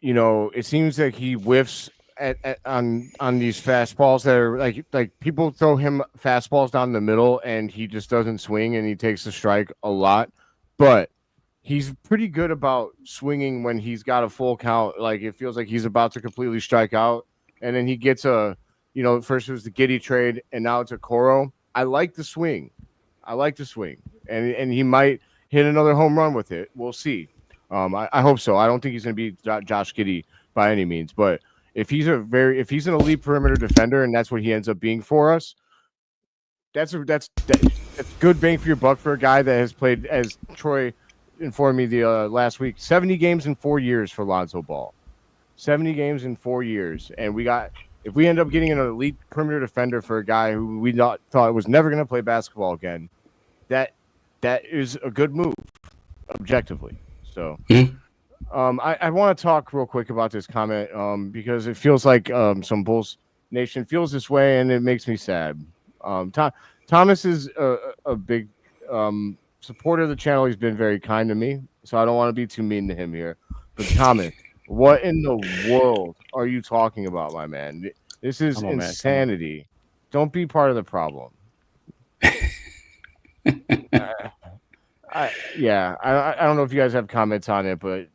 It seems like he whiffs on these fastballs that are like people throw him fastballs down the middle and he just doesn't swing, and he takes the strike a lot. But he's pretty good about swinging when he's got a full count. Like, it feels like he's about to completely strike out, and then he gets first it was the Giddey trade, and now it's Okoro. I like the swing, and he might hit another home run with it. We'll see. I hope so. I don't think he's going to be Josh Giddey by any means, but if he's an elite perimeter defender and that's what he ends up being for us, that's good bang for your buck for a guy that has played, as Troy informed me the last week, 70 games in 4 years for Lonzo Ball. 70 games in 4 years, and if we end up getting an elite perimeter defender for a guy who we thought was never going to play basketball again, that is a good move, objectively. So, I want to talk real quick about this comment, because it feels like some Bulls Nation feels this way, and it makes me sad. Tom Thomas is a big supporter of the channel. He's been very kind to me, so I don't want to be too mean to him here. But Thomas, what in the world are you talking about, my man? This is insanity. Don't be part of the problem. I don't know if you guys have comments on it, but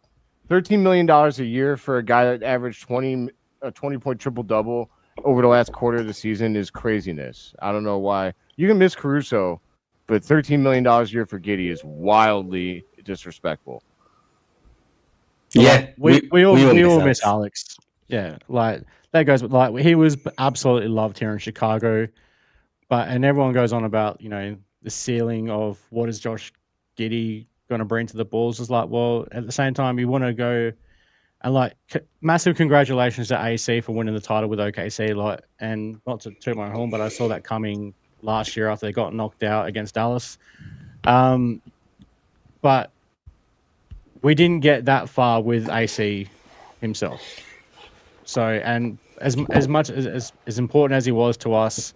$13 million a year for a guy that averaged 20-point triple-double over the last quarter of the season is craziness. I don't know why. You can miss Caruso, but $13 million a year for Giddey is wildly disrespectful. Yeah, we all miss Alex. Yeah, like that goes. Like he was absolutely loved here in Chicago, and everyone goes on about the ceiling of what is Josh Giddey going to bring to the Bulls. Is like, well, at the same time, you want to go and like massive congratulations to AC for winning the title with OKC. Like, and not to toot my horn, but I saw that coming last year after they got knocked out against Dallas. But we didn't get that far with AC himself. So, and as much as important as he was to us,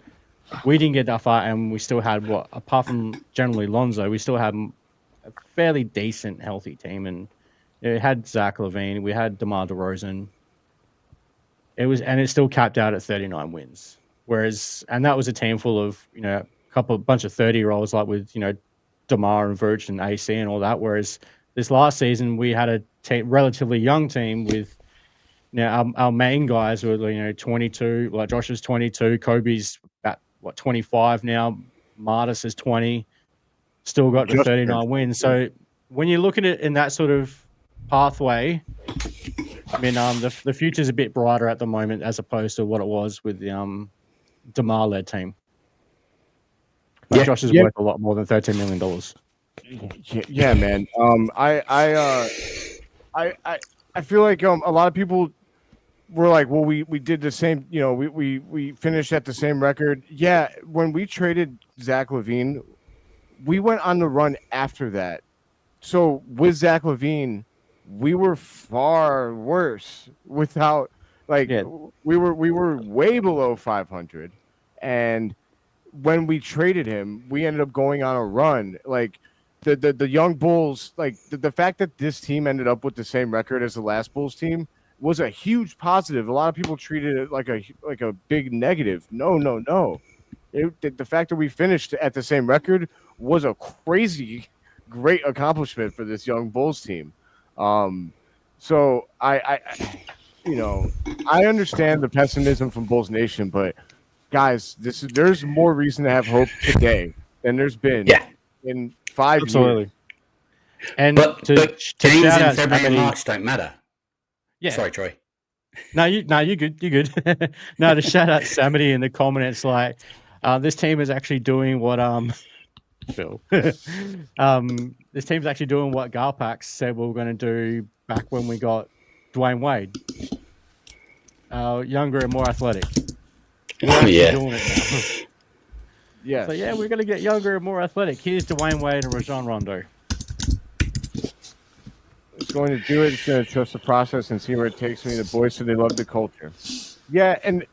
we didn't get that far, and we still had apart from generally Lonzo, we still had a fairly decent, healthy team, and it had Zach LaVine, we had DeMar DeRozan. It still capped out at 39 wins. And that was a team full of bunch of 30-year-olds like with DeMar and Vooch and AC and all that. Whereas this last season we had a relatively young team with our main guys were 22, like Josh is 22, Kobe's about 25 now, Martis is 20, still got the 39 wins. So when you look at it in that sort of pathway, I mean the future's a bit brighter at the moment as opposed to what it was with the DeMar led team. Like Josh is worth a lot more than $13 million. Yeah, man. I feel like a lot of people were like, well, we did the same, we finished at the same record. Yeah, when we traded Zach LaVine, we went on the run after that. So with Zach LaVine, we were far worse without we were way below 500. And when we traded him, we ended up going on a run. Like the young Bulls, like the fact that this team ended up with the same record as the last Bulls team was a huge positive. A lot of people treated it like a big negative. No. The fact that we finished at the same record was a crazy great accomplishment for this young Bulls team. So I understand the pessimism from Bulls Nation, but guys, there's more reason to have hope today than there's been in 5 years. And but James in February and March don't matter. Yeah. Sorry, Troy. No, you're good. You're good. No, to shout out Samity in the comments, like this team is actually doing what Phil. This team's actually doing what Garpax said we were going to do back when we got Dwayne Wade. Younger and more athletic. We're doing it now. Yeah. So yeah, we're going to get younger and more athletic. Here's Dwayne Wade and Rajon Rondo. It's going to do it. It's going to trust the process and see where it takes me. The boys said they love the culture. Yeah, and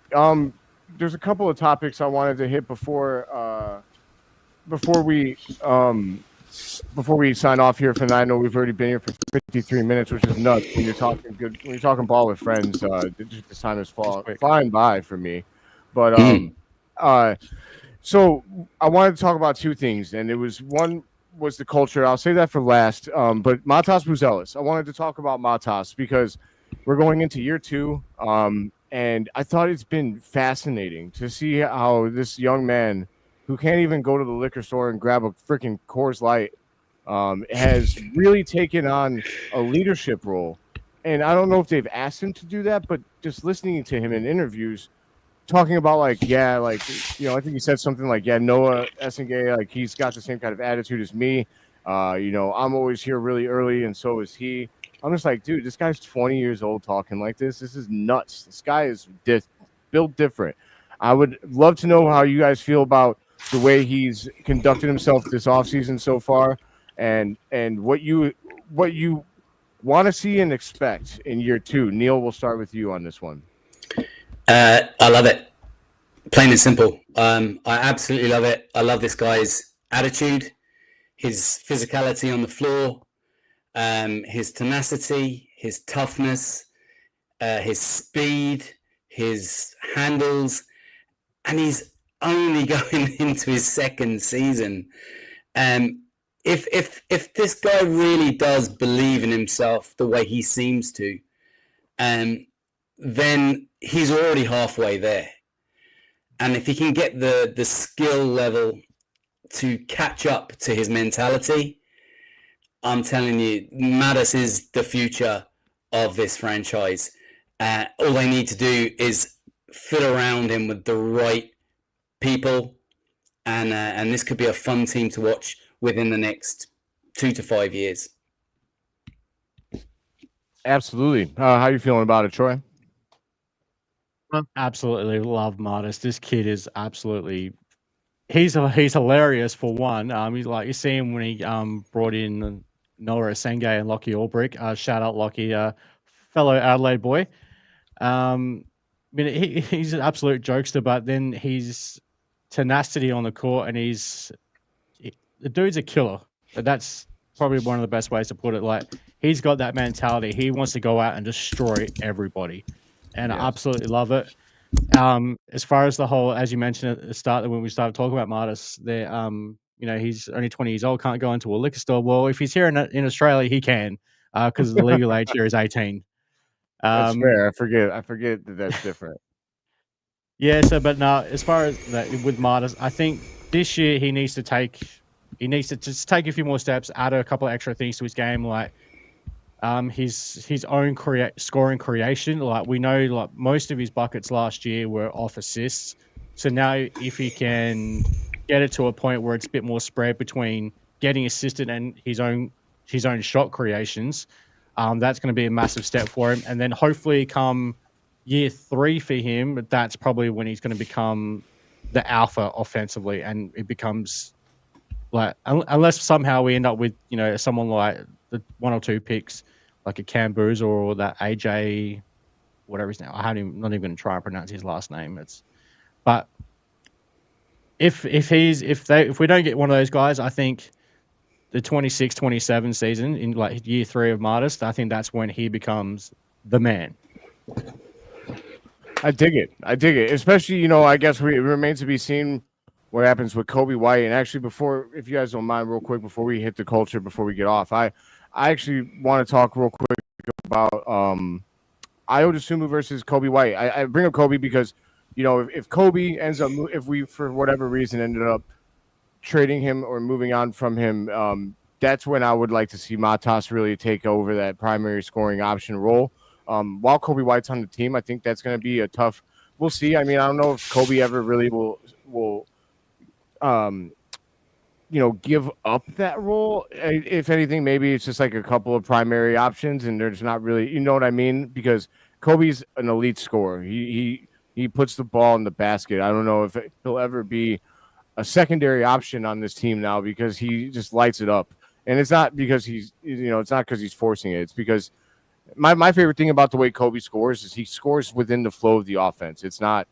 there's a couple of topics I wanted to hit before we sign off here for the night. I know we've already been here for 53 minutes, which is nuts. When you're talking ball with friends, this time is flying by for me. But so I wanted to talk about two things, and one was the culture. I'll say that for last. But Matas Buzelis, I wanted to talk about Matas because we're going into year 2, and I thought it's been fascinating to see how this young man who can't even go to the liquor store and grab a freaking Coors Light has really taken on a leadership role. And I don't know if they've asked him to do that, but just listening to him in interviews, talking about I think he said something like, Noah Essengay, he's got the same kind of attitude as me. I'm always here really early, and so is he. I'm just like, dude, this guy's 20 years old talking like this. This is nuts. This guy is built different. I would love to know how you guys feel about the way he's conducted himself this offseason so far, and what you want to see and expect in year 2. Neill, we'll start with you on this one. I love it. Plain and simple. I absolutely love it. I love this guy's attitude, his physicality on the floor, his tenacity, his toughness, his speed, his handles, and he's only going into his second season. If this guy really does believe in himself the way he seems to, then he's already halfway there. And if he can get the skill level to catch up to his mentality, I'm telling you, Mattis is the future of this franchise. All they need to do is fit around him with the right people, and this could be a fun team to watch within the next 2 to 5 years. Absolutely. How are you feeling about it, Troy? Absolutely love Martis. This kid is absolutely he's hilarious for one. He's like you see him when he brought in Noah Asenge and Lockie Ulbrich. Shout out Lockie, fellow Adelaide boy. I mean he's an absolute jokester, but then his tenacity on the court and the dude's a killer. That's probably one of the best ways to put it. Like he's got that mentality. He wants to go out and destroy everybody. And I absolutely love it. As far as the whole, as you mentioned at the start, when we started talking about Martis, there, he's only 20 years old, can't go into a liquor store. Well, if he's here in Australia, he can, because the legal age here is 18. That's fair. I forget that that's different. Yeah. So, but no, as far as that with Martis, I think this year he needs to just take a few more steps, add a couple of extra things to his game, like his own scoring creation. Like we know, like most of his buckets last year were off assists. So now if he can get it to a point where it's a bit more spread between getting assisted and his own shot creations, that's going to be a massive step for him. And then hopefully come year 3 for him, that's probably when he's going to become the alpha offensively, and it becomes like unless somehow we end up with someone like the 1 or 2 picks like a Camboose or that AJ, whatever his name. Not even going to try and pronounce his last name. But if we don't get one of those guys, I think the 26-27 season in like year 3 of Martis, I think that's when he becomes the man. I dig it. Especially, I guess it remains to be seen what happens with Kobe White. And actually, if you guys don't mind, real quick, before we hit the culture, before we get off, I actually want to talk real quick about Ayo Dosunmu versus Kobe White. I bring up Kobe because, if Kobe ends up, if we for whatever reason ended up trading him or moving on from him, that's when I would like to see Matas really take over that primary scoring option role. While Kobe White's on the team, I think that's going to be a tough. We'll see. I mean, I don't know if Kobe ever really will give up that role. If anything, maybe it's just like a couple of primary options, and there's not really, you know what I mean? Because Kobe's an elite scorer. He puts the ball in the basket. I don't know if he'll ever be a secondary option on this team now, because he just lights it up. And it's not because it's not because he's forcing it. It's because my favorite thing about the way Kobe scores is he scores within the flow of the offense. It's not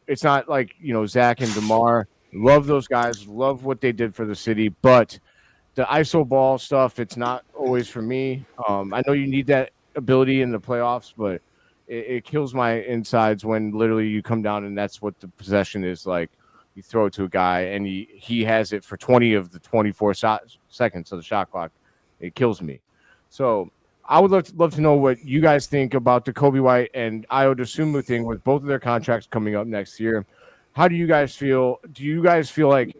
it's not like, Zach and DeMar. Love those guys. Love what they did for the city. But the ISO ball stuff, it's not always for me. I know you need that ability in the playoffs, but it kills my insides when literally you come down and that's what the possession is like. You throw it to a guy and he has it for 20 of the 24 seconds of the shot clock. It kills me. So I would love to know what you guys think about the Kobe White and Ayo Dosunmu thing with both of their contracts coming up next year. How do you guys feel? Do you guys feel like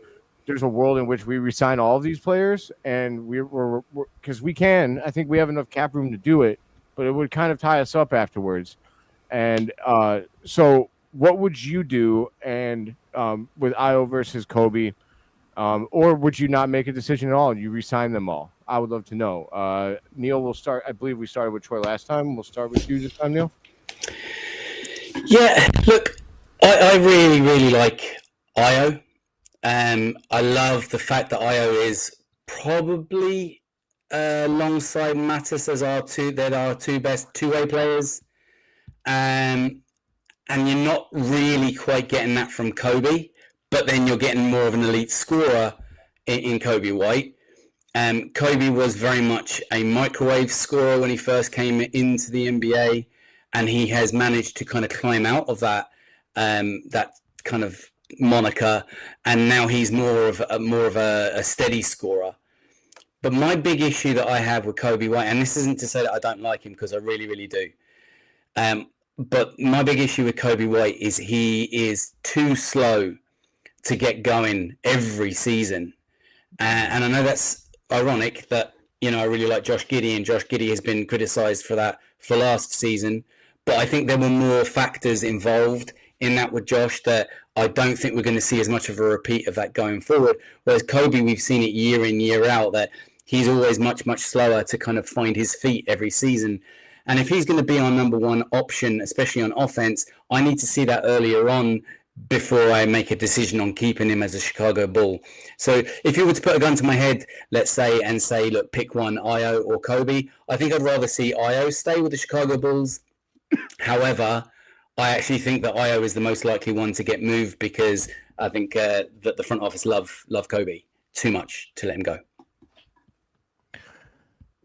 there's a world in which we resign all of these players, and we're because we can? I think we have enough cap room to do it, but it would kind of tie us up afterwards. And so, what would you do? And with Ayo versus Kobe, or would you not make a decision at all and you resign them all? I would love to know. Neill, we'll start. I believe we started with Troy last time. We'll start with you this time, Neill. Yeah, look, I really, really like Ayo. I love the fact that Ayo is probably alongside Mattis as our two best two-way players. And and you're not really quite getting that from Kobe, but then you're getting more of an elite scorer in Kobe White. Kobe was very much a microwave scorer when he first came into the NBA, and he has managed to kind of climb out of that kind of moniker, and now he's more of a steady scorer. But my big issue that I have with Kobe White, and this isn't to say that I don't like him, because I really, really do. But my big issue with Kobe White is he is too slow to get going every season. And I know that's ironic that, I really like Josh Giddey, and Josh Giddey has been criticised for that for last season. But I think there were more factors involved in that with Josh that I don't think we're going to see as much of a repeat of that going forward. Whereas Kobe, we've seen it year in, year out, that he's always much, much slower to kind of find his feet every season. And if he's going to be our number one option, especially on offense, I need to see that earlier on before I make a decision on keeping him as a Chicago Bull. So if you were to put a gun to my head, let's say, and say, look, pick one, Io or Kobe, I think I'd rather see Io stay with the Chicago Bulls. However, I actually think that Io is the most likely one to get moved, because I think that the front office love Kobe too much to let him go.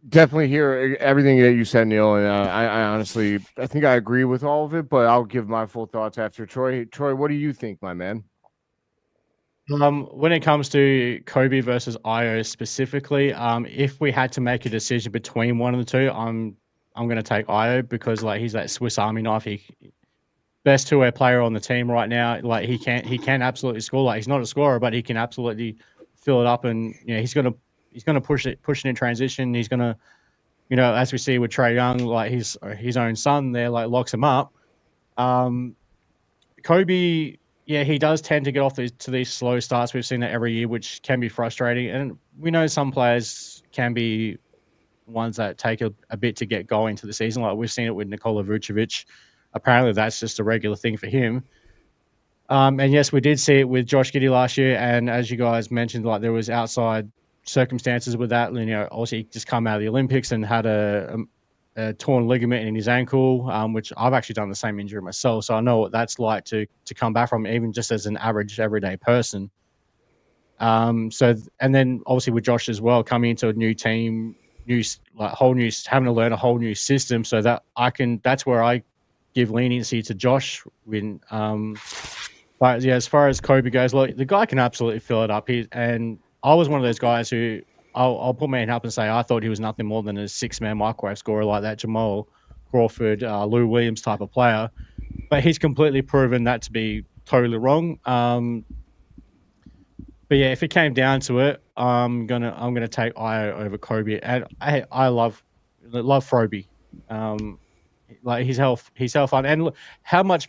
Definitely hear everything that you said, Neill, and I honestly, I think I agree with all of it, but I'll give my full thoughts after Troy. Troy, what do you think, my man? When it comes to Kobe versus Io specifically, if we had to make a decision between one of the two, I'm going to take Io, because like he's that Swiss Army knife. He best two-way player on the team right now. Like he can absolutely score. Like he's not a scorer, but he can absolutely fill it up, and he's gonna push it in transition. He's gonna, as we see with Trae Young, like his own son there, like locks him up. Kobe, he does tend to get off to these slow starts. We've seen that every year, which can be frustrating. And we know some players can be ones that take a bit to get going to the season. Like we've seen it with Nikola Vucevic. Apparently, that's just a regular thing for him. And yes, we did see it with Josh Giddey last year. And as you guys mentioned, like there was outside circumstances with that. Obviously, he just come out of the Olympics and had a torn ligament in his ankle, which I've actually done the same injury myself. So I know what that's like to come back from, even just as an average everyday person. And then obviously with Josh as well, coming into a new team, having to learn a whole new system, so that that's where I give leniency to Josh. But yeah, as far as Kobe goes, look, the guy can absolutely fill it up. And I was one of those guys who I'll put my hand up and say I thought he was nothing more than a six-man microwave scorer like that Jamal Crawford, Lou Williams type of player. But he's completely proven that to be totally wrong. But yeah, if it came down to it, I'm gonna take Io over Kobe. And I love Froby. Like he's hell fun. And look, how much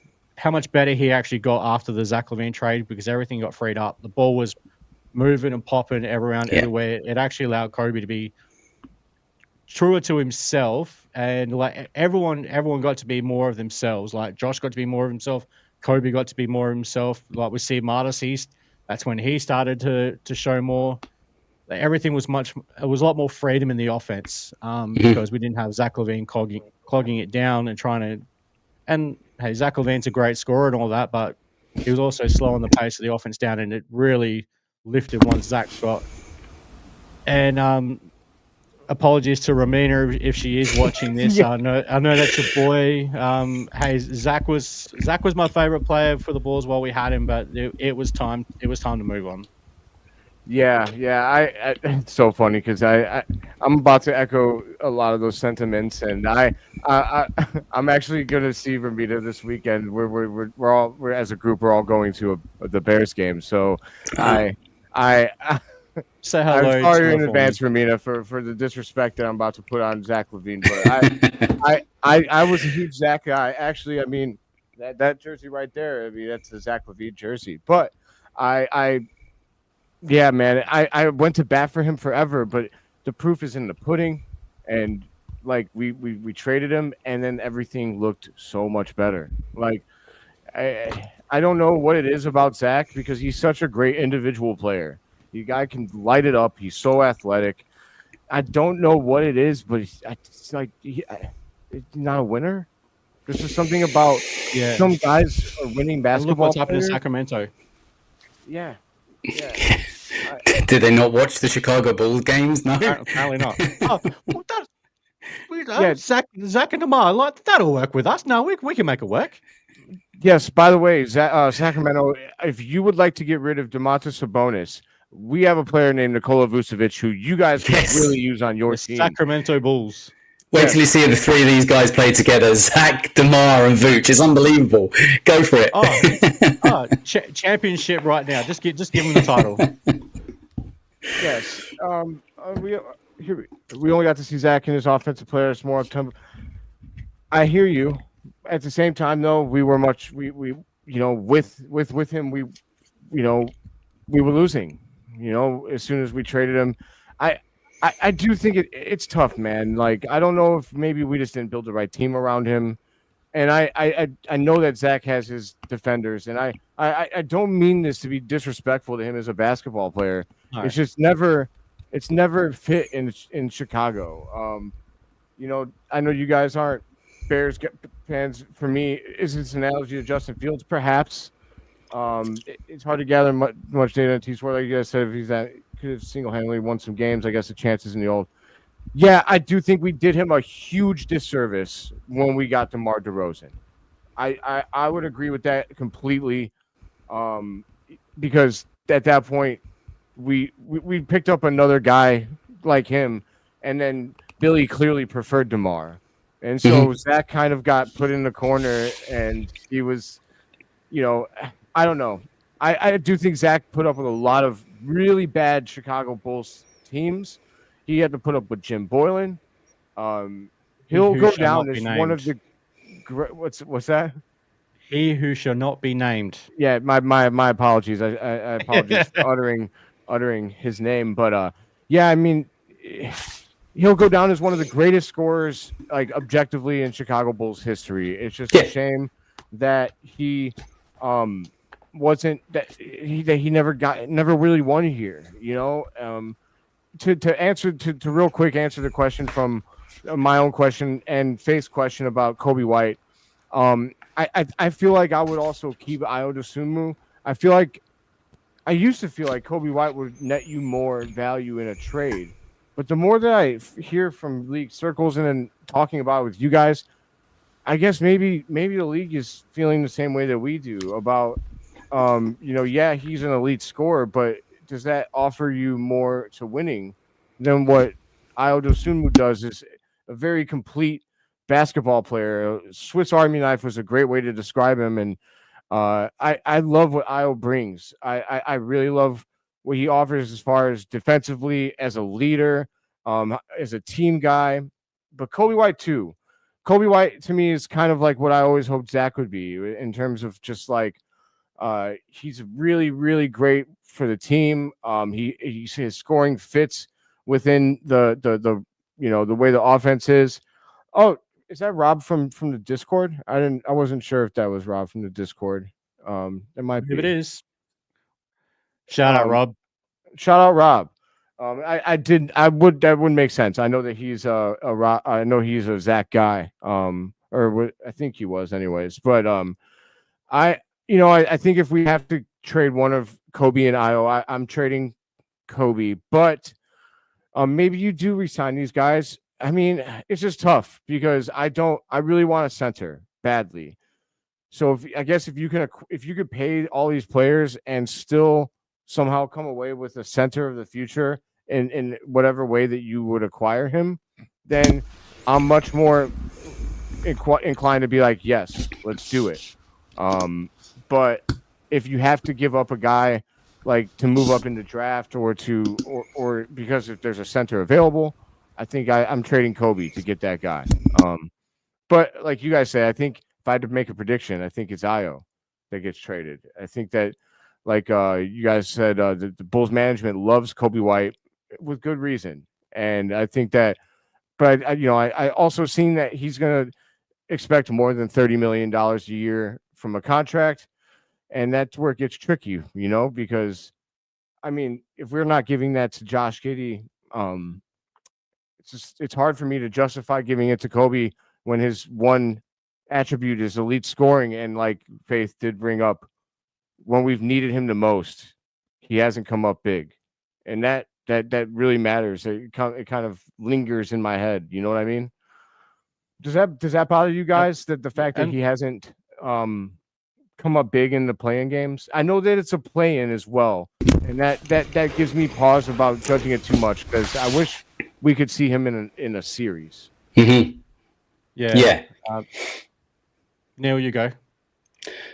better he actually got after the Zach LaVine trade, because everything got freed up. The ball was moving and popping everywhere. It actually allowed Kobe to be truer to himself, and like everyone got to be more of themselves. Like Josh got to be more of himself. Kobe got to be more of himself. Like with Steve Martis, that's when he started to show more. Like everything was a lot more freedom in the offense, because we didn't have Zach LaVine clogging it down and trying to. And hey, Zach LaVine's a great scorer and all that, but he was also slowing the pace of the offense down, and it really lifted once Zach got. And apologies to Ramina if she is watching this. I know that's your boy. Hey, Zach was my favorite player for the Bulls while we had him, but it was time to move on. Yeah. I it's so funny because I'm about to echo a lot of those sentiments, and I'm actually going to see Ramita this weekend. We're all as a group, we're all going to the Bears game. So I say hello. I'm sorry in advance, Ramita, for the disrespect that I'm about to put on Zach LaVine. But I was a huge Zach guy. Actually, I mean that jersey right there. I mean that's the Zach LaVine jersey. But yeah, man, I went to bat for him forever, but the proof is in the pudding. And like we traded him, and then everything looked so much better. Like I don't know what it is about Zach, because he's such a great individual player. The guy can light it up. He's so athletic. I don't know what it is, but it's like he's not a winner. There's just something about some guys are winning And basketball. look what's happened in players. Sacramento. Yeah. Did they not watch the Chicago Bulls games? No, Apparently not. Oh, well, Yeah. Zach and DeMar, like that'll work with us. No, we can make it work. Yes. By the way, Sacramento, if you would like to get rid of Domantas Sabonis, we have a player named Nikola Vucevic who you guys can Yes. really use on your The team. Sacramento Bulls. Wait till you see the three of these guys play together. Zach, DeMar, and Vooch. It's unbelievable. Go for it. Championship right now. Just give them the title. Yes. We only got to see Zach and his offensive players more up tempo. I hear you. At the same time, though, we were with him, we were losing. As soon as we traded him, I do think it's tough, man. Like, I don't know if maybe we just didn't build the right team around him. And I know that Zach has his defenders, and I don't mean this to be disrespectful to him as a basketball player. Right. It's just never fit in Chicago. I know you guys aren't Bears fans. For me, is this an analogy to Justin Fields? Perhaps. It's hard to gather much data on T-Sport. Like you guys said, if he's that could have single-handedly won some games, I guess the chances in the old. Yeah, I do think we did him a huge disservice when we got DeMar DeRozan. I would agree with that completely, because at that point we picked up another guy like him, and then Billy clearly preferred DeMar, and so Zach kind of got put in the corner, and he was, I don't know. I do think Zach put up with a lot of really bad Chicago Bulls teams. He had to put up with Jim Boylan. He'll go down as one of the. What's that? He who shall not be named. Yeah, my apologies. I apologize for uttering his name, but yeah, I mean, he'll go down as one of the greatest scorers, like objectively, in Chicago Bulls history. It's just a shame that he wasn't that he never really won here. To answer to real quick answer the question from my own question and Faith's question about Kobe White. I feel like I would also keep Ayo Dosunmu. I used to feel like Kobe White would net you more value in a trade, but the more that I hear from league circles and then talking about it with you guys, I guess maybe the league is feeling the same way that we do about, yeah, he's an elite scorer, but does that offer you more to winning than what Ayo Dosunmu does? Is a very complete basketball player. Swiss Army knife was a great way to describe him, and I love what Ayo brings. I really love what he offers as far as defensively, as a leader, as a team guy. But Kobe White too. Kobe White to me is kind of like what I always hoped Zach would be in terms of just like he's really, really great for the team. His scoring fits within the way the offense is. Oh, is that Rob from the Discord? I wasn't sure if that was Rob from the Discord. It might be. If it is, shout out Rob. Shout out Rob. That wouldn't make sense. I know that he's I know he's a Zach guy. I think he was anyways. But I think if we have to trade one of Kobe and Ayo, I'm trading Kobe. But maybe you do resign these guys. I mean, it's just tough because I really want a center badly. So if you could pay all these players and still somehow come away with a center of the future in whatever way that you would acquire him, then I'm much more inclined to be like, yes, let's do it. But if you have to give up a guy like to move up in the draft or because if there's a center available, I think I'm trading Kobe to get that guy. But like you guys say, I think if I had to make a prediction, I think it's Ayo that gets traded. I think that, like you guys said, the Bulls management loves Kobe White with good reason, and I think that. But I also seen that he's going to expect more than $30 million a year from a contract, and that's where it gets tricky, because I mean, if we're not giving that to Josh Giddey, it's hard for me to justify giving it to Kobe when his one attribute is elite scoring, and like Faith did bring up, when we've needed him the most, he hasn't come up big, and that really matters. It kind of lingers in my head. You know what I mean? Does that bother you guys, that the fact that And he hasn't come up big in the playing games? I know that it's a play-in as well, and that gives me pause about judging it too much, because I wish we could see him in a series. Mm-hmm. yeah, Yeah. Neill, you go.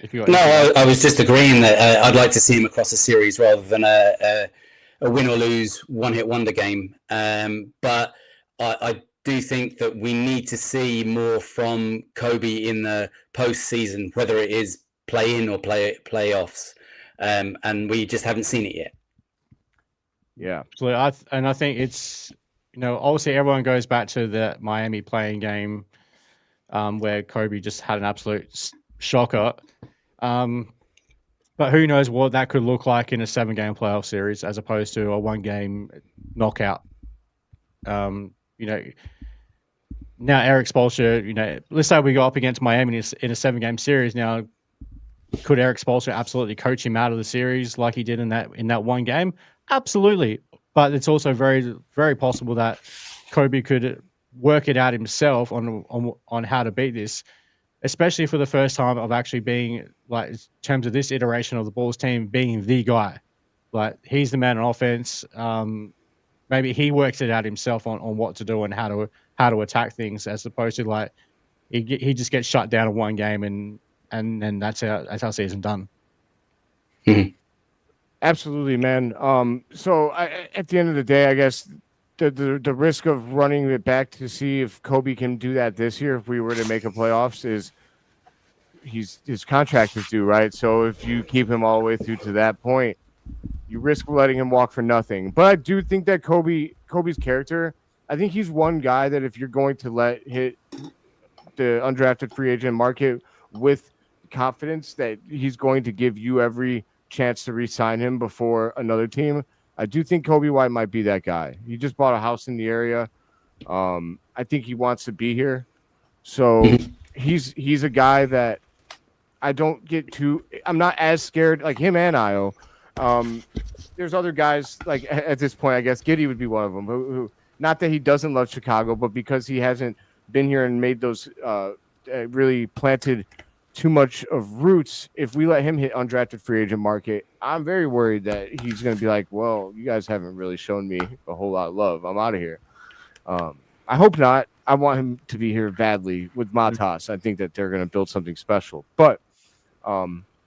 If you got No, anything I was just agreeing that I'd like to see him across a series rather than a win or lose one-hit wonder game. But I do think that we need to see more from Kobe in the postseason, whether it is play-in or playoffs, and we just haven't seen it yet. Yeah, So I think it's, obviously everyone goes back to the Miami playing game, where Kobe just had an absolute shocker. But who knows what that could look like in a 7-game playoff series as opposed to a 1-game knockout. Now Eric Spoelstra, let's say we go up against Miami in a 7-game series. Now, could Eric Spoelstra absolutely coach him out of the series like he did in that one game? Absolutely. But it's also very, very possible that Kobe could work it out himself on how to beat this, especially for the first time of actually being, like, in terms of this iteration of the Bulls team, being the guy. Like, he's the man on offense. Maybe he works it out himself on what to do and how to attack things, as opposed to, like, he just gets shut down in one game and then that's how season done. Mm-hmm. absolutely, man. So at the end of the day, I guess the risk of running it back to see if Kobe can do that this year, if we were to make a playoffs, is his contract is due, right? So if you keep him all the way through to that point, you risk letting him walk for nothing. But I do think that Kobe's character, I think he's one guy that if you're going to let hit the undrafted free agent market with confidence that he's going to give you every chance to re-sign him before another team, I do think Kobe White might be that guy. He just bought a house in the area. I think he wants to be here. So he's a guy that I don't get too. I'm not as scared like him and Io. There's other guys like at this point. I guess Giddey would be one of them. Who not that he doesn't love Chicago, but because he hasn't been here and made those really planted too much of roots. If we let him hit undrafted free agent market, I'm very worried that he's going to be like, well, you guys haven't really shown me a whole lot of love. I'm out of here. I hope not. I want him to be here badly with Matas. I think that they're going to build something special. But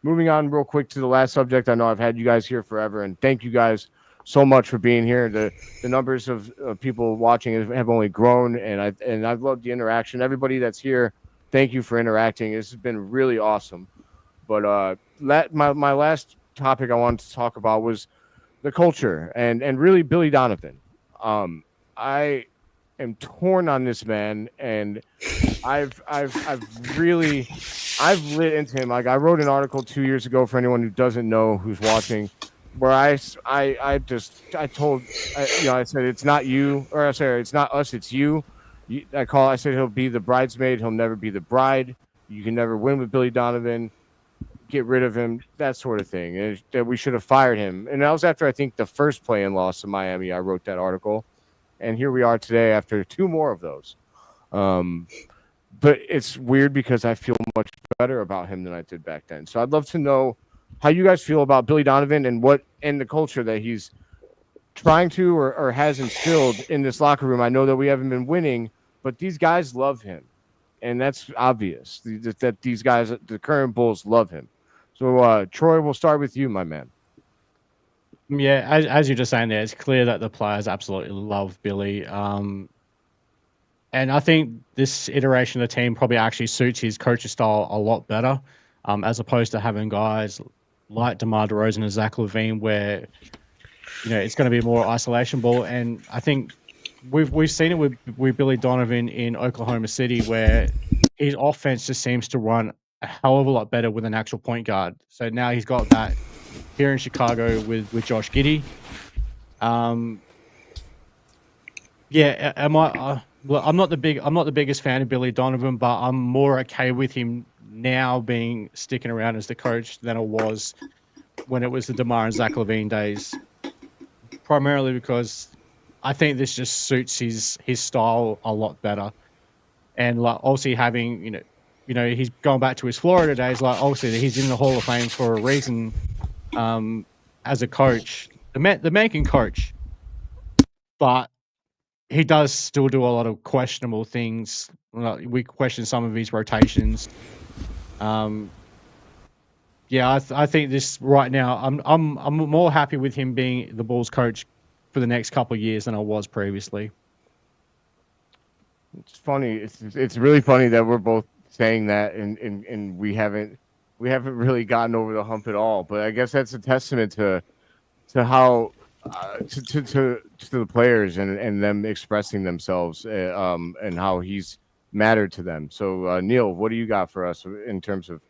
moving on real quick to the last subject. I know I've had you guys here forever, and thank you guys so much for being here. The numbers of people watching have only grown, and I've loved the interaction. Everybody that's here, thank you for interacting. This has been really awesome. But my last topic I wanted to talk about was the culture and really Billy Donovan. I am torn on this man, and I've lit into him. Like, I wrote an article 2 years ago for anyone who doesn't know, who's watching, where I told, I said, it's not you, or I said, it's not us, it's you. I said, he'll be the bridesmaid, he'll never be the bride. You can never win with Billy Donovan. Get rid of him, that sort of thing. And that we should have fired him. And that was after, I think, the first play-in loss to Miami. I wrote that article. And here we are today after 2 more of those. But it's weird because I feel much better about him than I did back then. So I'd love to know how you guys feel about Billy Donovan and the culture that he's trying to or has instilled in this locker room. I know that we haven't been winning, but these guys love him. And that's obvious that these guys, the current Bulls, love him. So, Troy, we'll start with you, my man. Yeah, as you're just saying there, it's clear that the players absolutely love Billy. And I think this iteration of the team probably actually suits his coaching style a lot better, as opposed to having guys like DeMar DeRozan and Zach LaVine, where it's going to be more isolation ball. And I think we've seen it with Billy Donovan in Oklahoma City, where his offense just seems to run a hell of a lot better with an actual point guard. So now he's got that here in Chicago with Josh Giddey. Well, I'm not the biggest fan of Billy Donovan, but I'm more okay with him now being sticking around as the coach than I was when it was the DeMar and Zach LaVine days. Primarily because I think this just suits his style a lot better. And like obviously having, he's going back to his Florida days, like obviously he's in the Hall of Fame for a reason. As a coach, the man can coach, but he does still do a lot of questionable things. Like, we question some of his rotations. Yeah, I think this right now. I'm more happy with him being the Bulls coach for the next couple of years than I was previously. It's funny. It's really funny that we're both saying that, and we haven't really gotten over the hump at all. But I guess that's a testament to how to the players and them expressing themselves, and how he's mattered to them. So Neill, what do you got for us in terms of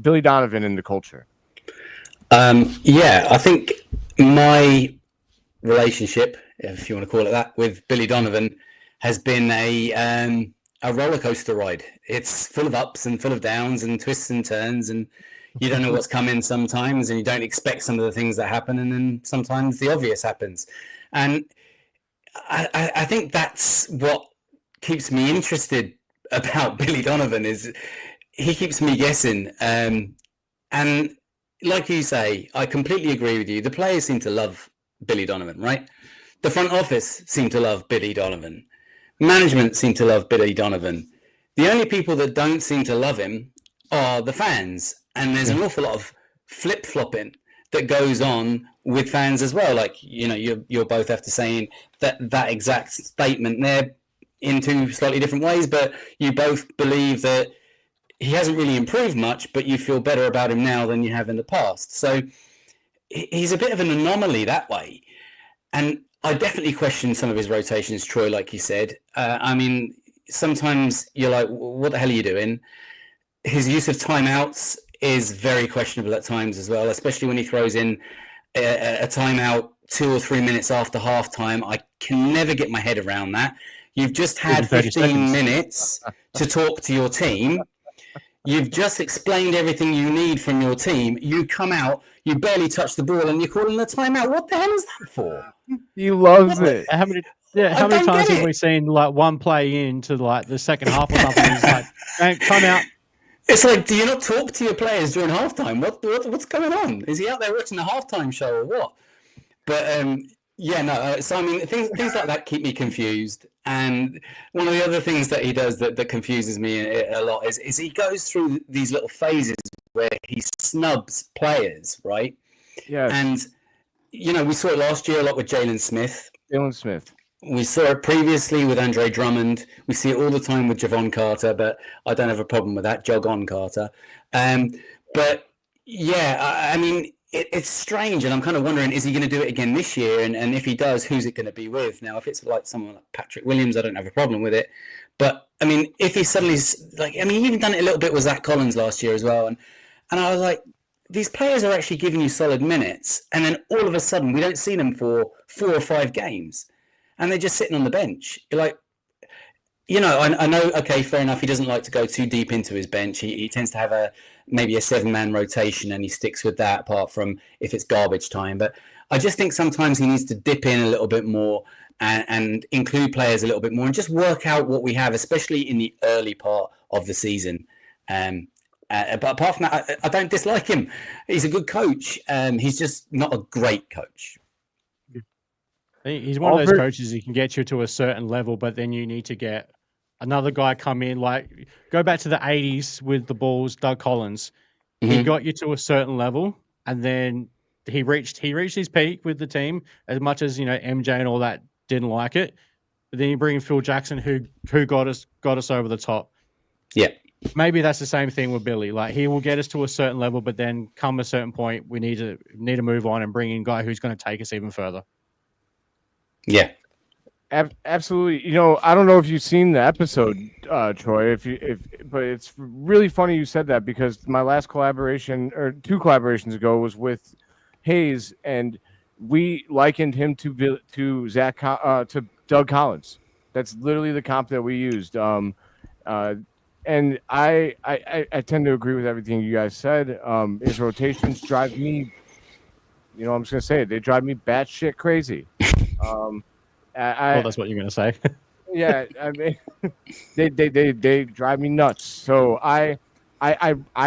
Billy Donovan and the culture? Yeah, I think my relationship, if you want to call it that, with Billy Donovan has been a roller coaster ride. It's full of ups and full of downs and twists and turns, and you don't know what's coming sometimes, and you don't expect some of the things that happen, and then sometimes the obvious happens. And I think that's what keeps me interested about Billy Donovan, is he keeps me guessing. And like you say, I completely agree with you. The players seem to love Billy Donovan, right? The front office seem to love Billy Donovan. Management seem to love Billy Donovan. The only people that don't seem to love him are the fans. And there's an awful lot of flip-flopping that goes on with fans as well. Like, you'll both have to say that exact statement there in two slightly different ways, but you both believe that he hasn't really improved much, but you feel better about him now than you have in the past. So he's a bit of an anomaly that way. And I definitely question some of his rotations, Troy, like you said. I mean, sometimes you're like, what the hell are you doing? His use of timeouts is very questionable at times as well, especially when he throws in a timeout 2 or 3 minutes after halftime. I can never get my head around that. You've just had 15 minutes to talk to your team. You've just explained everything you need from your team. You come out, you barely touch the ball, and you're calling the timeout. What the hell is that for? He loves it. How many times have we seen like one play into like the second half or something? He's like, hey, time out. It's like, do you not talk to your players during halftime? What's going on? Is he out there watching the halftime show or what? But so I mean, things like that keep me confused. And one of the other things that he does that confuses me a lot is he goes through these little phases where he snubs players, right? Yeah. And we saw it last year a lot with Jalen Smith. We saw it previously with Andre Drummond. We see it all the time with Javon Carter, but I don't have a problem with that. Jog on, Carter. But yeah, I mean, it's strange, and I'm kind of wondering, is he going to do it again this year? And if he does, who's it going to be with? Now, if it's like someone like Patrick Williams, I don't have a problem with it. But I mean, if he suddenly he even done it a little bit with Zach Collins last year as well, and I was like, these players are actually giving you solid minutes, and then all of a sudden we don't see them for 4 or 5 games, and they're just sitting on the bench. You're like, I know, okay, fair enough, he doesn't like to go too deep into his bench. He tends to have maybe a 7-man rotation, and he sticks with that apart from if it's garbage time. But I just think sometimes he needs to dip in a little bit more and include players a little bit more and just work out what we have, especially in the early part of the season. But apart from that, I don't dislike him. He's a good coach. He's just not a great coach. He's one of those coaches who can get you to a certain level, but then you need to get another guy come in. Like, go back to the 80s with the Bulls, Doug Collins. Mm-hmm. He got you to a certain level, and then he reached his peak with the team, as much as MJ and all that didn't like it. But then you bring in Phil Jackson, who got us over the top. Yeah. Maybe that's the same thing with Billy. Like, he will get us to a certain level, but then come a certain point, we need to move on and bring in a guy who's going to take us even further. Yeah, absolutely. I don't know if you've seen the episode, Troy. But it's really funny you said that, because my last collaboration, or 2 collaborations ago, was with Hayes, and we likened him to Doug Collins. That's literally the comp that we used. Uh, and I tend to agree with everything you guys said. His rotations drive me, I'm just gonna say it. They drive me batshit crazy. Um, Oh, I that's what you're going to say. yeah, I mean, they drive me nuts. So I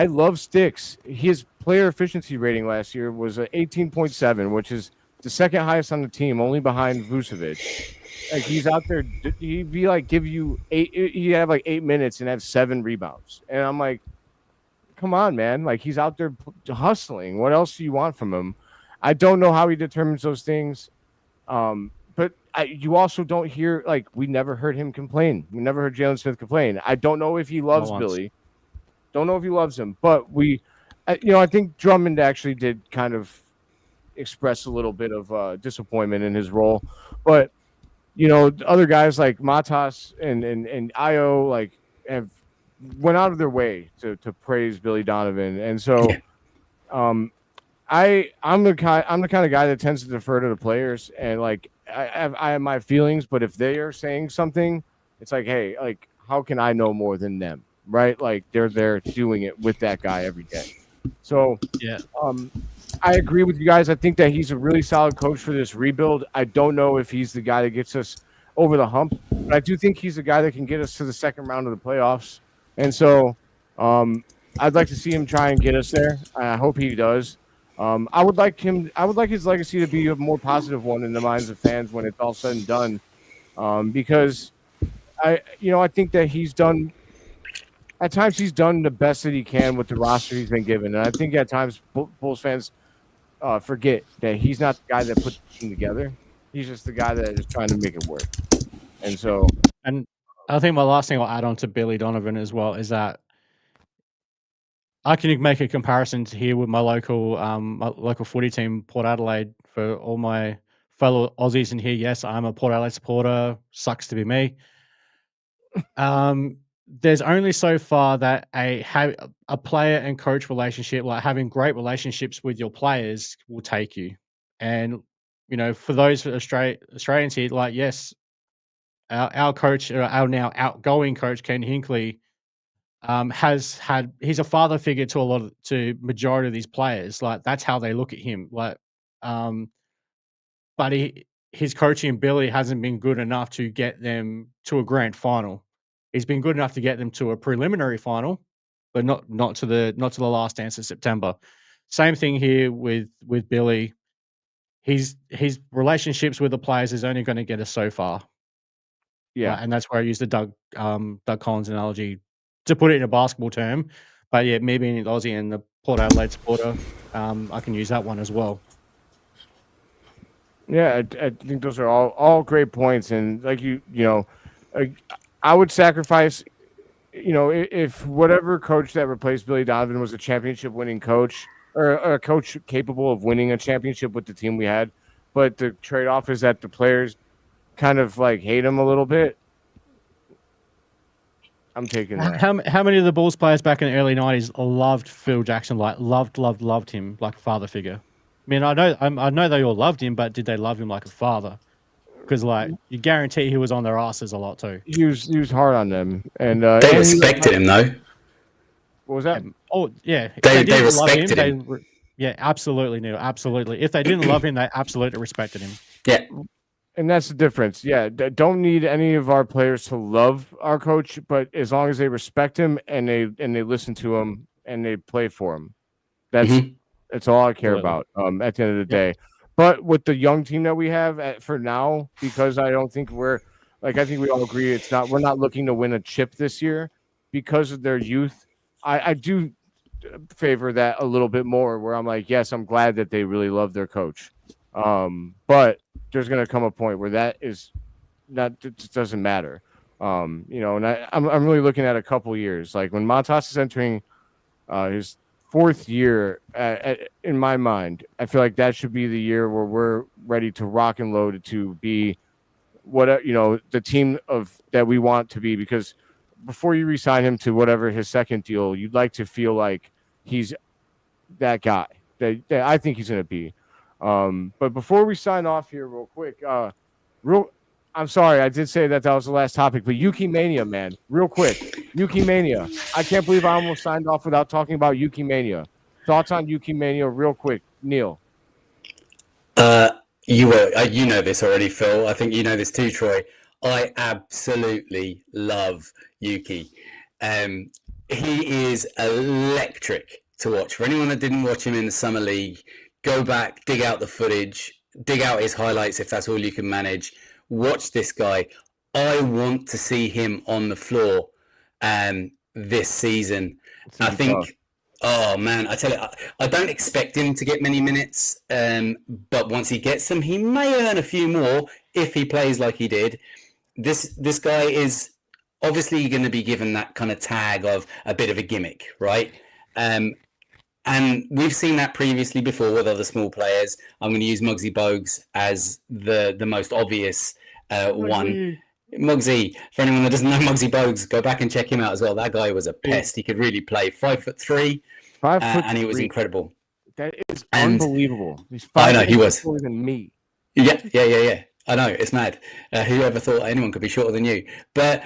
love Sticks. His player efficiency rating last year was a 18.7, which is the second highest on the team, only behind Vucevic. Like he's out there, he'd be like give you eight. He'd have like 8 minutes and have 7 rebounds, and I'm like, come on, man! Like he's out there hustling. What else do you want from him? I don't know how he determines those things. But you also don't hear like we never heard him complain. We never heard Jalen Smith complain. I don't know if he Not loves once. Billy. Don't know if he loves him, but I think Drummond actually did kind of express a little bit of disappointment in his role, but other guys like Matas and Io like have went out of their way to praise Billy Donovan, and so Yeah. I'm the kind of guy that tends to defer to the players, and like I have my feelings, but if they are saying something, it's like, hey, like how can I know more than them, right? Like they're there doing it with that guy every day. So Yeah. um, I agree with you guys. I think that he's a really solid coach for this rebuild. I don't know if he's the guy that gets us over the hump, but I do think he's the guy that can get us to the second round of the playoffs. And so I'd like to see him try and get us there. I hope he does. I would like his legacy to be a more positive one in the minds of fans when it's all said and done. Because I think that at times he's done the best that he can with the roster he's been given, and I think at times Bulls fans forget that he's not the guy that put the team together. He's just the guy that is trying to make it work. And so, And I think my last thing I'll add on to Billy Donovan as well is that I can make a comparison to here with my local footy team, Port Adelaide, for all my fellow Aussies in here. Yes, I'm a Port Adelaide supporter. Sucks to be me. There's only so far that a player and coach relationship, like having great relationships with your players, will take you. And for those Australians here, like yes, our coach, our now outgoing coach Ken Hinkley, he's a father figure to majority of these players. Like that's how they look at him. Like, um, but his coaching ability hasn't been good enough to get them to a grand final. He's been good enough to get them to a preliminary final, but not to the last dance in September. Same thing here with Billy. His relationships with the players is only going to get us so far. yeah, Like, and that's where I use the Doug Collins analogy to put it in a basketball term. But yeah, me being an Aussie and the Port Adelaide supporter, I can use that one as well. yeah, I think those are all great points. And like I I would sacrifice. If whatever coach that replaced Billy Donovan was a championship winning coach or a coach capable of winning a championship with the team we had, but the trade off is that the players kind of like hate him a little bit. I'm taking that. How many of the Bulls players back in the early '90s loved Phil Jackson? Like loved him like a father figure. I mean, I know they all loved him, but did they love him like a father? Because like you guarantee he was on their asses a lot too. He was hard on them, and They and respected him, though. what was that? Oh yeah, if They didn't love respected him. yeah, absolutely, Neil, absolutely. If they didn't love him, they absolutely respected him. Yeah. And that's the difference. Yeah, don't need any of our players to love our coach, but as long as they respect him and they listen to him and they play for him, that's Mhm. that's all I care Absolutely. about. At the end of the Yep. day, but with the young team that we have for now, because I don't think I think we all agree we're not looking to win a chip this year because of their youth. I do favor that a little bit more, where I'm like, yes, I'm glad that they really love their coach. But there's going to come a point where that is not, it just doesn't matter. And I'm really looking at a couple years, like when Montas is entering his fourth year. In my mind, I feel like that should be the year where we're ready to rock and load to be the team of that we want to be. Because before you resign him to whatever his second deal, you'd like to feel like he's that guy that I think he's going to be. But before we sign off here, real quick, real, I'm sorry, I did say that was the last topic, but Yuki Mania, man, real quick, Yuki Mania. I can't believe I almost signed off without talking about Yuki Mania. Thoughts on Yuki Mania, real quick, Neill. You know this already, Phil. I think you know this too, Troy. I absolutely love Yuki. He is electric to watch. For anyone that didn't watch him in the Summer League, go back, dig out the footage, dig out his highlights if that's all you can manage. Watch this guy. I want to see him on the floor this season. I think tough. Oh man, I tell you, I don't expect him to get many minutes, but once he gets them, he may earn a few more if he plays like he did. This guy is obviously going to be given that kind of tag of a bit of a gimmick, right? And we've seen that previously before with other small players. I'm going to use Muggsy Bogues as the most obvious one. Muggsy, for anyone that doesn't know Muggsy Bogues, go back and check him out as well. That guy was a pest. He could really play. 5'3", and he was incredible. That is unbelievable. He's 5 I know he was shorter than me. Yeah. I know, it's mad. Whoever thought anyone could be shorter than you? But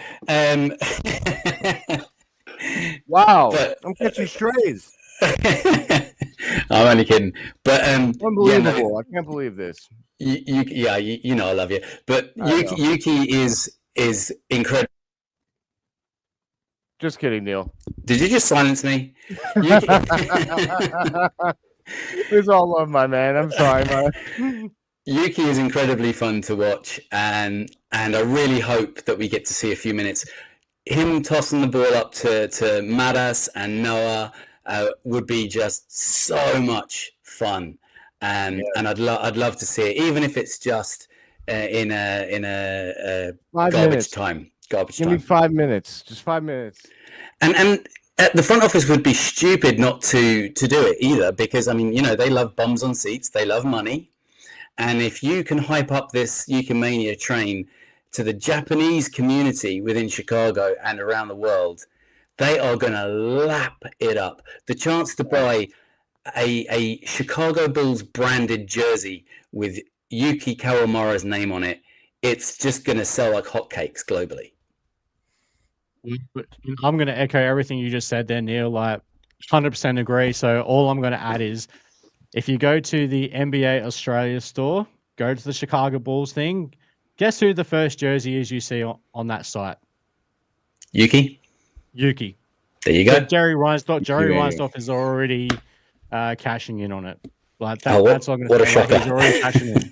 wow, I'm catching strays. I'm only kidding, but unbelievable! I can't believe this. You know I love you, but Yuki is incredible. Just kidding, Neill. Did you just silence me? It's all love, my man. I'm sorry, man. Yuki is incredibly fun to watch, and I really hope that we get to see a few minutes. Him tossing the ball up to Madas and Noah would be just so much fun, and I'd love to see it, even if it's just in a garbage time. Give me 5 minutes, just 5 minutes. And the front office would be stupid not to do it either, because I mean, you know, they love bums on seats, they love money. And if you can hype up this Yuki-mania train to the Japanese community within Chicago and around the world, they are going to lap it up. The chance to buy a Chicago Bulls branded jersey with Yuki Kawamura's name on it, it's just going to sell like hotcakes globally. I'm going to echo everything you just said there, Neill. Like, 100% agree. So all I'm going to add is, if you go to the NBA Australia store, go to the Chicago Bulls thing, guess who the first jersey is you see on that site? Yuki. There you go. So Jerry Reinsdorf is already cashing in on it. Like that, that's what I'm going to say. Like, he's already cashing in.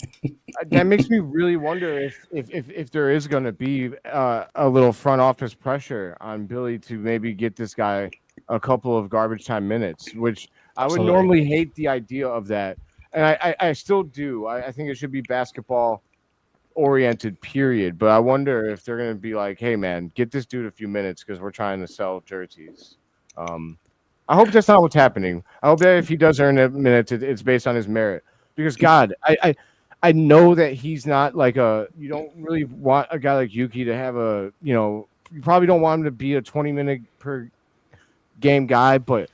That makes me really wonder if there is going to be a little front office pressure on Billy to maybe get this guy a couple of garbage time minutes, which I would normally hate the idea of that. And I still do. I think it should be basketball oriented, period. But I wonder if they're going to be like, hey, man, get this dude a few minutes because we're trying to sell jerseys. I hope that's not what's happening. I hope that if he does earn a minute, it's based on his merit. Because, God, I know that he's not like you don't really want a guy like Yuki to have you probably don't want him to be a 20-minute per game guy, but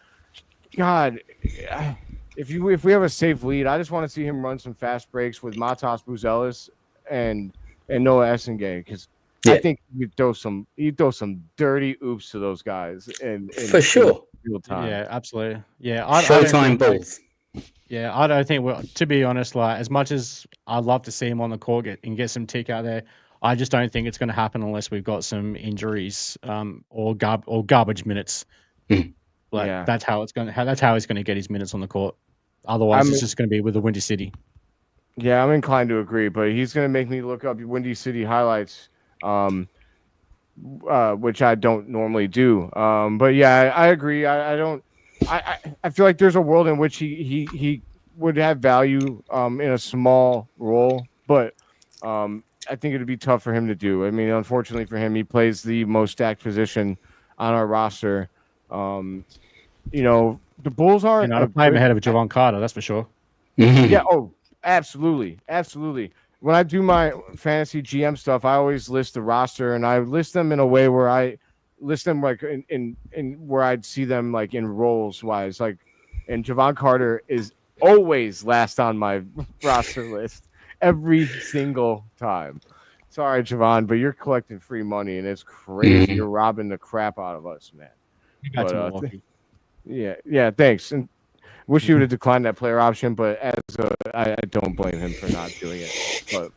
God, if we have a safe lead, I just want to see him run some fast breaks with Matas Buzelis and Noah Essengay, because I think he'd throw some dirty oops to those guys and for sure. Real time. Yeah, absolutely. Yeah, Showtime balls. Yeah, I don't think to be honest, like, as much as I'd love to see him on the court and get some tick out there, I just don't think it's going to happen unless we've got some injuries or garbage minutes. That's how he's going to get his minutes on the court. Otherwise, it's just going to be with the Windy City. Yeah, I'm inclined to agree, but he's going to make me look up Windy City highlights, which I don't normally do. But yeah, I agree. I feel like there's a world in which he would have value in a small role, but I think it'd be tough for him to do. I mean, unfortunately for him, he plays the most stacked position on our roster. The Bulls aren't. I play him ahead of Javon Carter, that's for sure. Yeah. Oh, absolutely. When I do my fantasy GM stuff, I always list the roster, and I list them in a way where I list them like in where I'd see them like in roles wise. Like, and Javon Carter is always last on my roster list every single time. sorry, Javon, but you're collecting free money, and it's crazy. Mhm. You're robbing the crap out of us, man. Back to But Milwaukee. yeah, thanks. And wish you would have declined that player option, but I don't blame him for not doing it. But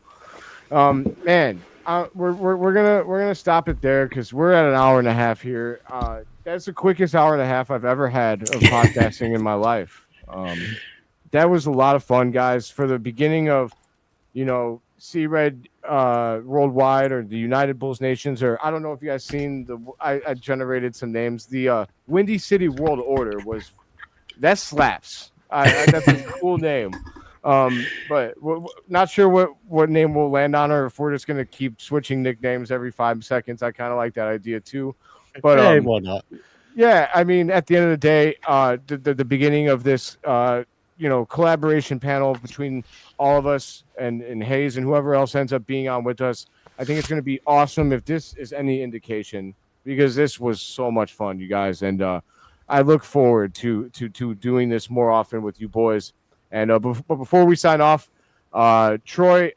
man, we're gonna stop it there because we're at an hour and a half here. That's the quickest hour and a half I've ever had of podcasting in my life. That was a lot of fun, guys. For the beginning of, Sea Red Worldwide or the United Bulls Nations, or I don't know if you guys seen I generated some names. The Windy City World Order that slaps. That's a cool name. But not sure what name we'll land on, or if we're just gonna keep switching nicknames every 5 seconds. I kind of like that idea too. But Yeah, why not? yeah, I mean, at the end of the day, the beginning of this, collaboration panel between all of us and Hayes and whoever else ends up being on with us, I think it's going to be awesome if this is any indication, because this was so much fun, you guys, and I look forward to doing this more often with you boys. And but before we sign off, Troy,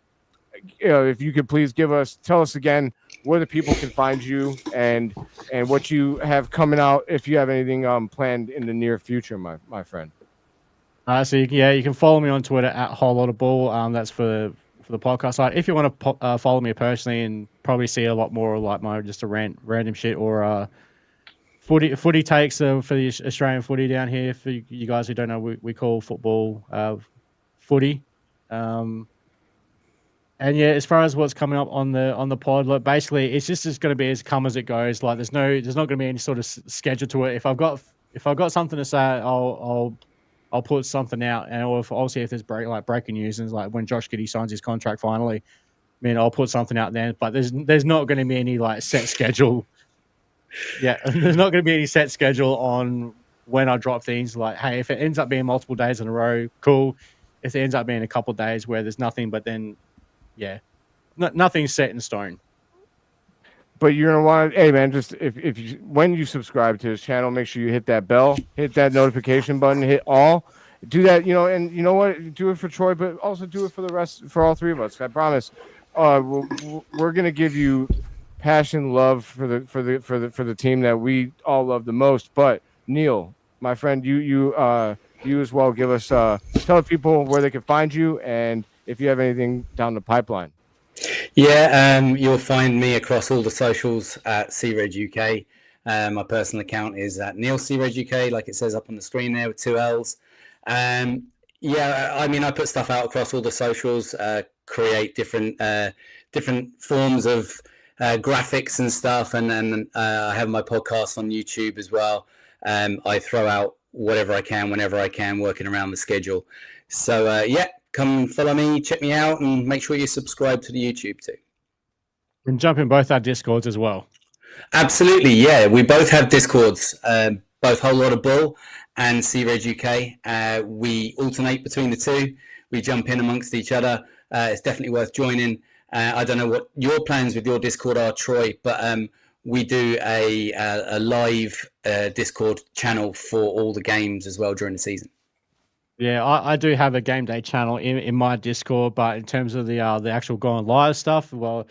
if you could please tell us again where the people can find you and what you have coming out, if you have anything planned in the near future, my friend. So you can follow me on Twitter at Whole Lot of Ball. That's for the podcast side. If you want to follow me personally and probably see a lot more like my just a random shit or footy takes for the Australian footy down here. For you guys who don't know, we call football footy. And yeah, as far as what's coming up on the pod, look, basically it's just going to be as come as it goes. Like there's not going to be any sort of schedule to it. If I've got something to say, I'll put something out, and obviously if there's breaking news and like when Josh Giddey signs his contract finally, I mean I'll put something out then. But there's not going to be any like set schedule. Yeah, there's not going to be any set schedule on when I drop things. Like, hey, if it ends up being multiple days in a row, cool. If it ends up being a couple of days where there's nothing, but then yeah, nothing's set in stone. But you're gonna want to, hey man, just if you when you subscribe to his channel, make sure you hit that bell, hit that notification button, hit all. Do that, and you know what? Do it for Troy, but also do it for all three of us. I promise. We're gonna give you passion, love for the team that we all love the most. But Neill, my friend, you as well. Give us tell people where they can find you and if you have anything down the pipeline. Yeah, you'll find me across all the socials at CRED UK. My personal account is at Neill CRED UK, like it says up on the screen there with 2 L's. Yeah, I mean, I put stuff out across all the socials, create different forms of graphics and stuff, and then I have my podcast on YouTube as well. I throw out whatever I can, whenever I can, working around the schedule. So, yeah, come follow me, check me out, and make sure you subscribe to the YouTube too. And jump in both our Discords as well. Absolutely, yeah. We both have Discords, both Whole Lot of Bull and CRED UK. We alternate between the two. We jump in amongst each other. It's definitely worth joining. I don't know what your plans with your Discord are, Troy, but we do a live Discord channel for all the games as well during the season. Yeah, I do have a game day channel in my Discord, but in terms of the actual going live stuff, well,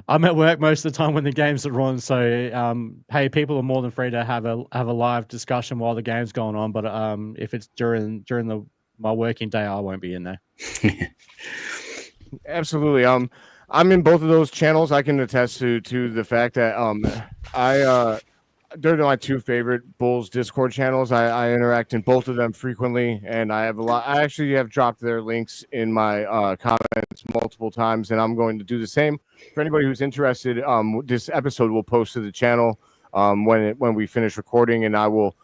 I'm at work most of the time when the games are on. So, hey, people are more than free to have a live discussion while the game's going on. But if it's during my working day, I won't be in there. Absolutely. I'm in both of those channels. I can attest to the fact that they're my 2 favorite Bulls Discord channels. I interact in both of them frequently, and I actually have dropped their links in my comments multiple times, and I'm going to do the same for anybody who's interested. This episode will post to the channel when we finish recording, and I will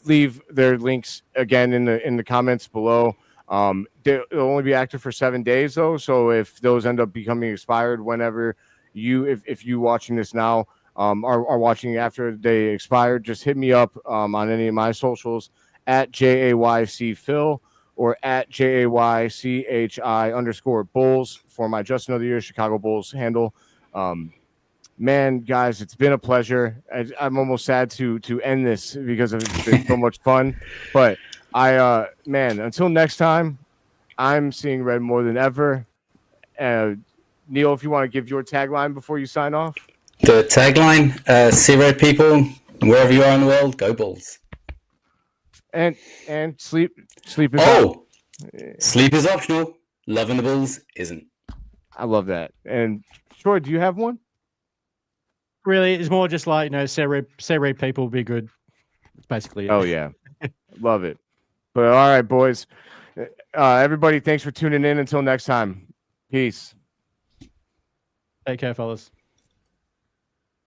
leave their links again in the comments below. They'll only be active for 7 days though, so if those end up becoming expired whenever if you watching this now are watching after they expired, just hit me up on any of my socials at JAYCPhil or at JAYCHI_Bulls for my Just Another Year Chicago Bulls handle. Man, guys, it's been a pleasure. I'm almost sad to end this because it's been so much fun. But until next time, I'm seeing red more than ever. Neill, if you want to give your tagline before you sign off. The tagline: Zero people, wherever you are in the world, go Bulls. And sleep is Oh, sleep is optional. Loving the Bulls isn't. I love that. And Troy, do you have one? Really, it's more just like, Serie people be good. It's basically it. Oh yeah, love it. But all right, boys, everybody, thanks for tuning in. Until next time, peace. Take care, fellas.